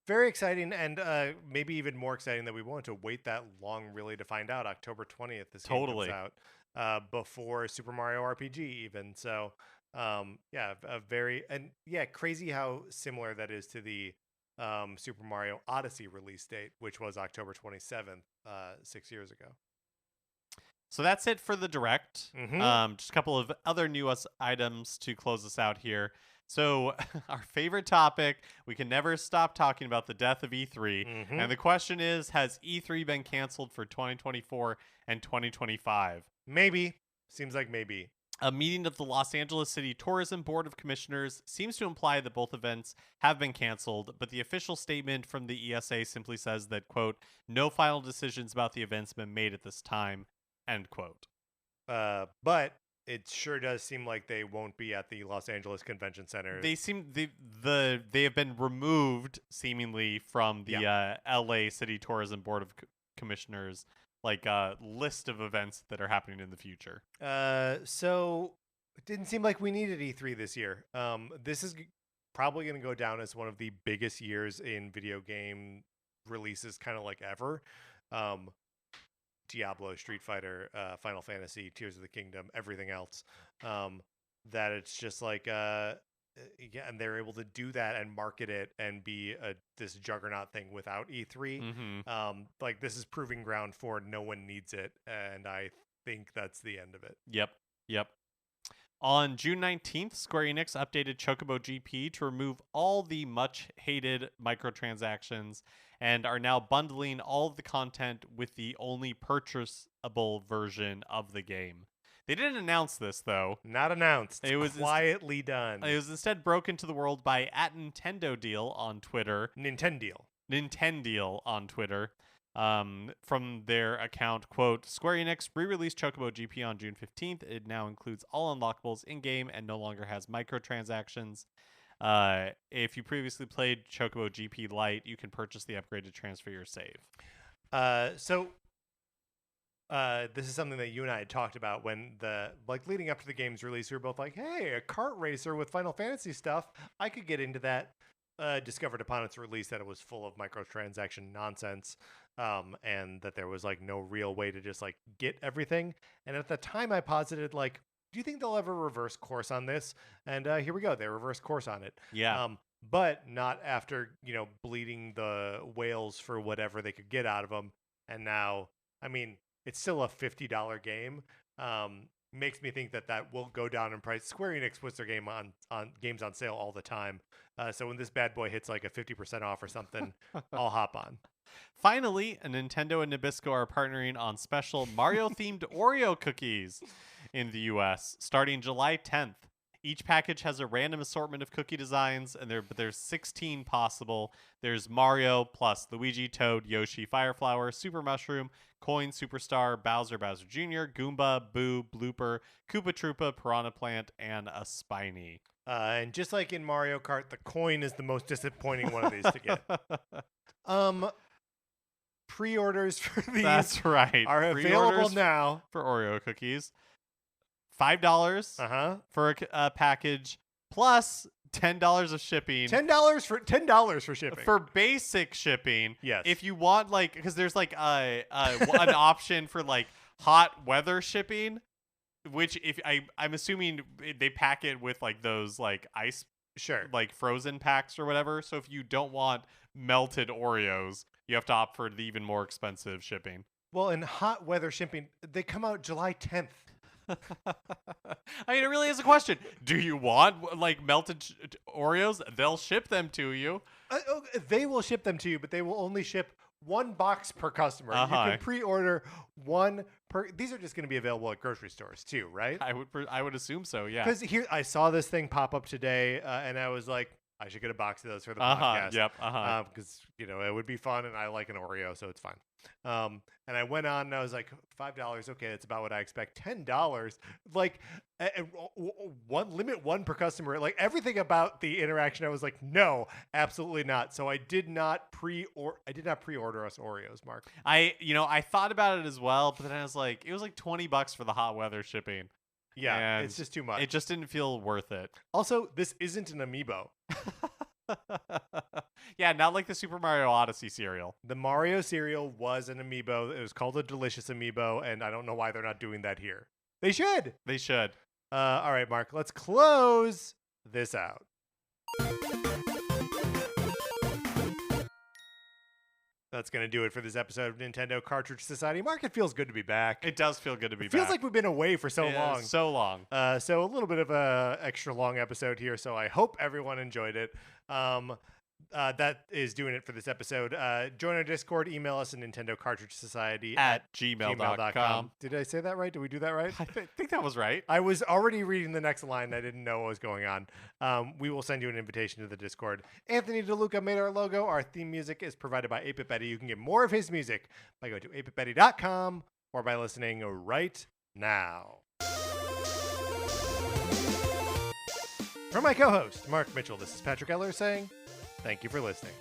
Speaker 1: Very exciting, and maybe even more exciting that we wanted to wait that long really to find out. October 20th, this game
Speaker 2: Totally.
Speaker 1: comes out before Super Mario RPG even. So, crazy how similar that is to the Super Mario Odyssey release date, which was October 27th, 6 years ago.
Speaker 2: So that's it for the direct.
Speaker 1: Mhm.
Speaker 2: Just a couple of other newest items to close us out here. So our favorite topic, we can never stop talking about the death of E3.
Speaker 1: Mhm.
Speaker 2: And the question is, has E3 been canceled for 2024 and 2025?
Speaker 1: Maybe. Seems like maybe.
Speaker 2: A meeting of the Los Angeles City Tourism Board of Commissioners seems to imply that both events have been canceled, but the official statement from the ESA simply says that, quote, no final decisions about the events have been made at this time, end quote.
Speaker 1: But it sure does seem like they won't be at the Los Angeles Convention Center.
Speaker 2: They have been removed seemingly from the LA City Tourism Board of Commissioners like list of events that are happening in the future.
Speaker 1: So it didn't seem like we needed E3 this year. This is probably going to go down as one of the biggest years in video game releases, kind of like ever. Diablo, Street Fighter, Final Fantasy, Tears of the Kingdom, everything else. That it's just like, and they're able to do that and market it and be this juggernaut thing without E3.
Speaker 2: Mm-hmm.
Speaker 1: Like this is proving ground for no one needs it, and I think that's the end of it.
Speaker 2: Yep. On June 19th, Square Enix updated Chocobo GP to remove all the much hated microtransactions and are now bundling all of the content with the only purchasable version of the game. They didn't announce this, though.
Speaker 1: Not announced.
Speaker 2: It was
Speaker 1: quietly done.
Speaker 2: It was instead broken to the world by @Nintendo on Twitter. Nintendo on Twitter. From their account, quote, Square Enix re-released Chocobo GP on June 15th. It now includes all unlockables in-game and no longer has microtransactions. If you previously played Chocobo GP Lite, you can purchase the upgrade to transfer your save.
Speaker 1: This is something that you and I had talked about when leading up to the game's release. We were both like, hey, a kart racer with Final Fantasy stuff. I could get into that. Discovered upon its release that it was full of microtransaction nonsense, and that there was like no real way to just like get everything. And at the time I posited like, do you think they'll ever reverse course on this? And here we go. They reverse course on it.
Speaker 2: Yeah.
Speaker 1: But not after, bleeding the whales for whatever they could get out of them. And now, I mean, it's still a $50 game. Makes me think that will go down in price. Square Enix puts their on games on sale all the time. So when this bad boy hits like a 50% off or something, I'll hop on.
Speaker 2: Finally, Nintendo and Nabisco are partnering on special Mario-themed Oreo cookies in the U.S. starting July 10th. Each package has a random assortment of cookie designs, and there's 16 possible. There's Mario plus Luigi, Toad, Yoshi, Fireflower, Super Mushroom, Coin, Superstar, Bowser, Bowser Jr., Goomba, Boo, Blooper, Koopa Troopa, Piranha Plant, and a Spiny.
Speaker 1: And just like in Mario Kart, the coin is the most disappointing one of these to get. Pre-orders for these
Speaker 2: That's right.
Speaker 1: are available
Speaker 2: Pre-orders
Speaker 1: now
Speaker 2: for Oreo cookies. $5 for a package plus $10 of shipping.
Speaker 1: $10 for shipping.
Speaker 2: For basic shipping.
Speaker 1: Yes.
Speaker 2: If you want because there's an option for hot weather shipping, which I'm assuming they pack it with those ice frozen packs or whatever. So if you don't want melted Oreos, you have to opt for the even more expensive shipping.
Speaker 1: Well, in hot weather shipping, they come out July 10th.
Speaker 2: I mean, it really is a question. Do you want melted Oreos? They'll ship them to you.
Speaker 1: They will ship them to you, but they will only ship one box per customer. You can pre-order one per. These are just going to be available at grocery stores too, right?
Speaker 2: I would assume so. Yeah.
Speaker 1: Because here I saw this thing pop up today, and I was like, I should get a box of those for the podcast.
Speaker 2: Yep.
Speaker 1: Because it would be fun, and I like an Oreo, so it's fine. And I went on, and I was like, $5. Okay, that's about what I expect. $10, limit one per customer. Like everything about the interaction, I was like, no, absolutely not. So I did not pre-order us Oreos, Mark.
Speaker 2: I thought about it as well, but then I was like, it was like $20 for the hot weather shipping.
Speaker 1: Yeah,
Speaker 2: and
Speaker 1: it's just too much.
Speaker 2: It just didn't feel worth it.
Speaker 1: Also, this isn't an amiibo.
Speaker 2: Yeah, not like the Super Mario Odyssey cereal.
Speaker 1: The Mario cereal was an amiibo. It was called a Delicious Amiibo, and I don't know why they're not doing that here. They should.
Speaker 2: They should.
Speaker 1: All right, Mark, let's close this out. That's going to do it for this episode of Nintendo Cartridge Society. Mark, it feels good to be back.
Speaker 2: It does feel good to be back.
Speaker 1: Feels like we've been away for so long.
Speaker 2: So long.
Speaker 1: So a little bit of a extra long episode here, so I hope everyone enjoyed it. That is doing it for this episode. Join our Discord. Email us at Nintendo Cartridge Society
Speaker 2: at gmail.com.
Speaker 1: Did I say that right? Did we do that right?
Speaker 2: I think that was right.
Speaker 1: I was already reading the next line. I didn't know what was going on. We will send you an invitation to the Discord. Anthony DeLuca made our logo. Our theme music is provided by 8-Bit Betty. You can get more of his music by going to 8bitbetty.com or by listening right now. For my co-host, Mark Mitchell, this is Patrick Eller saying, thank you for listening.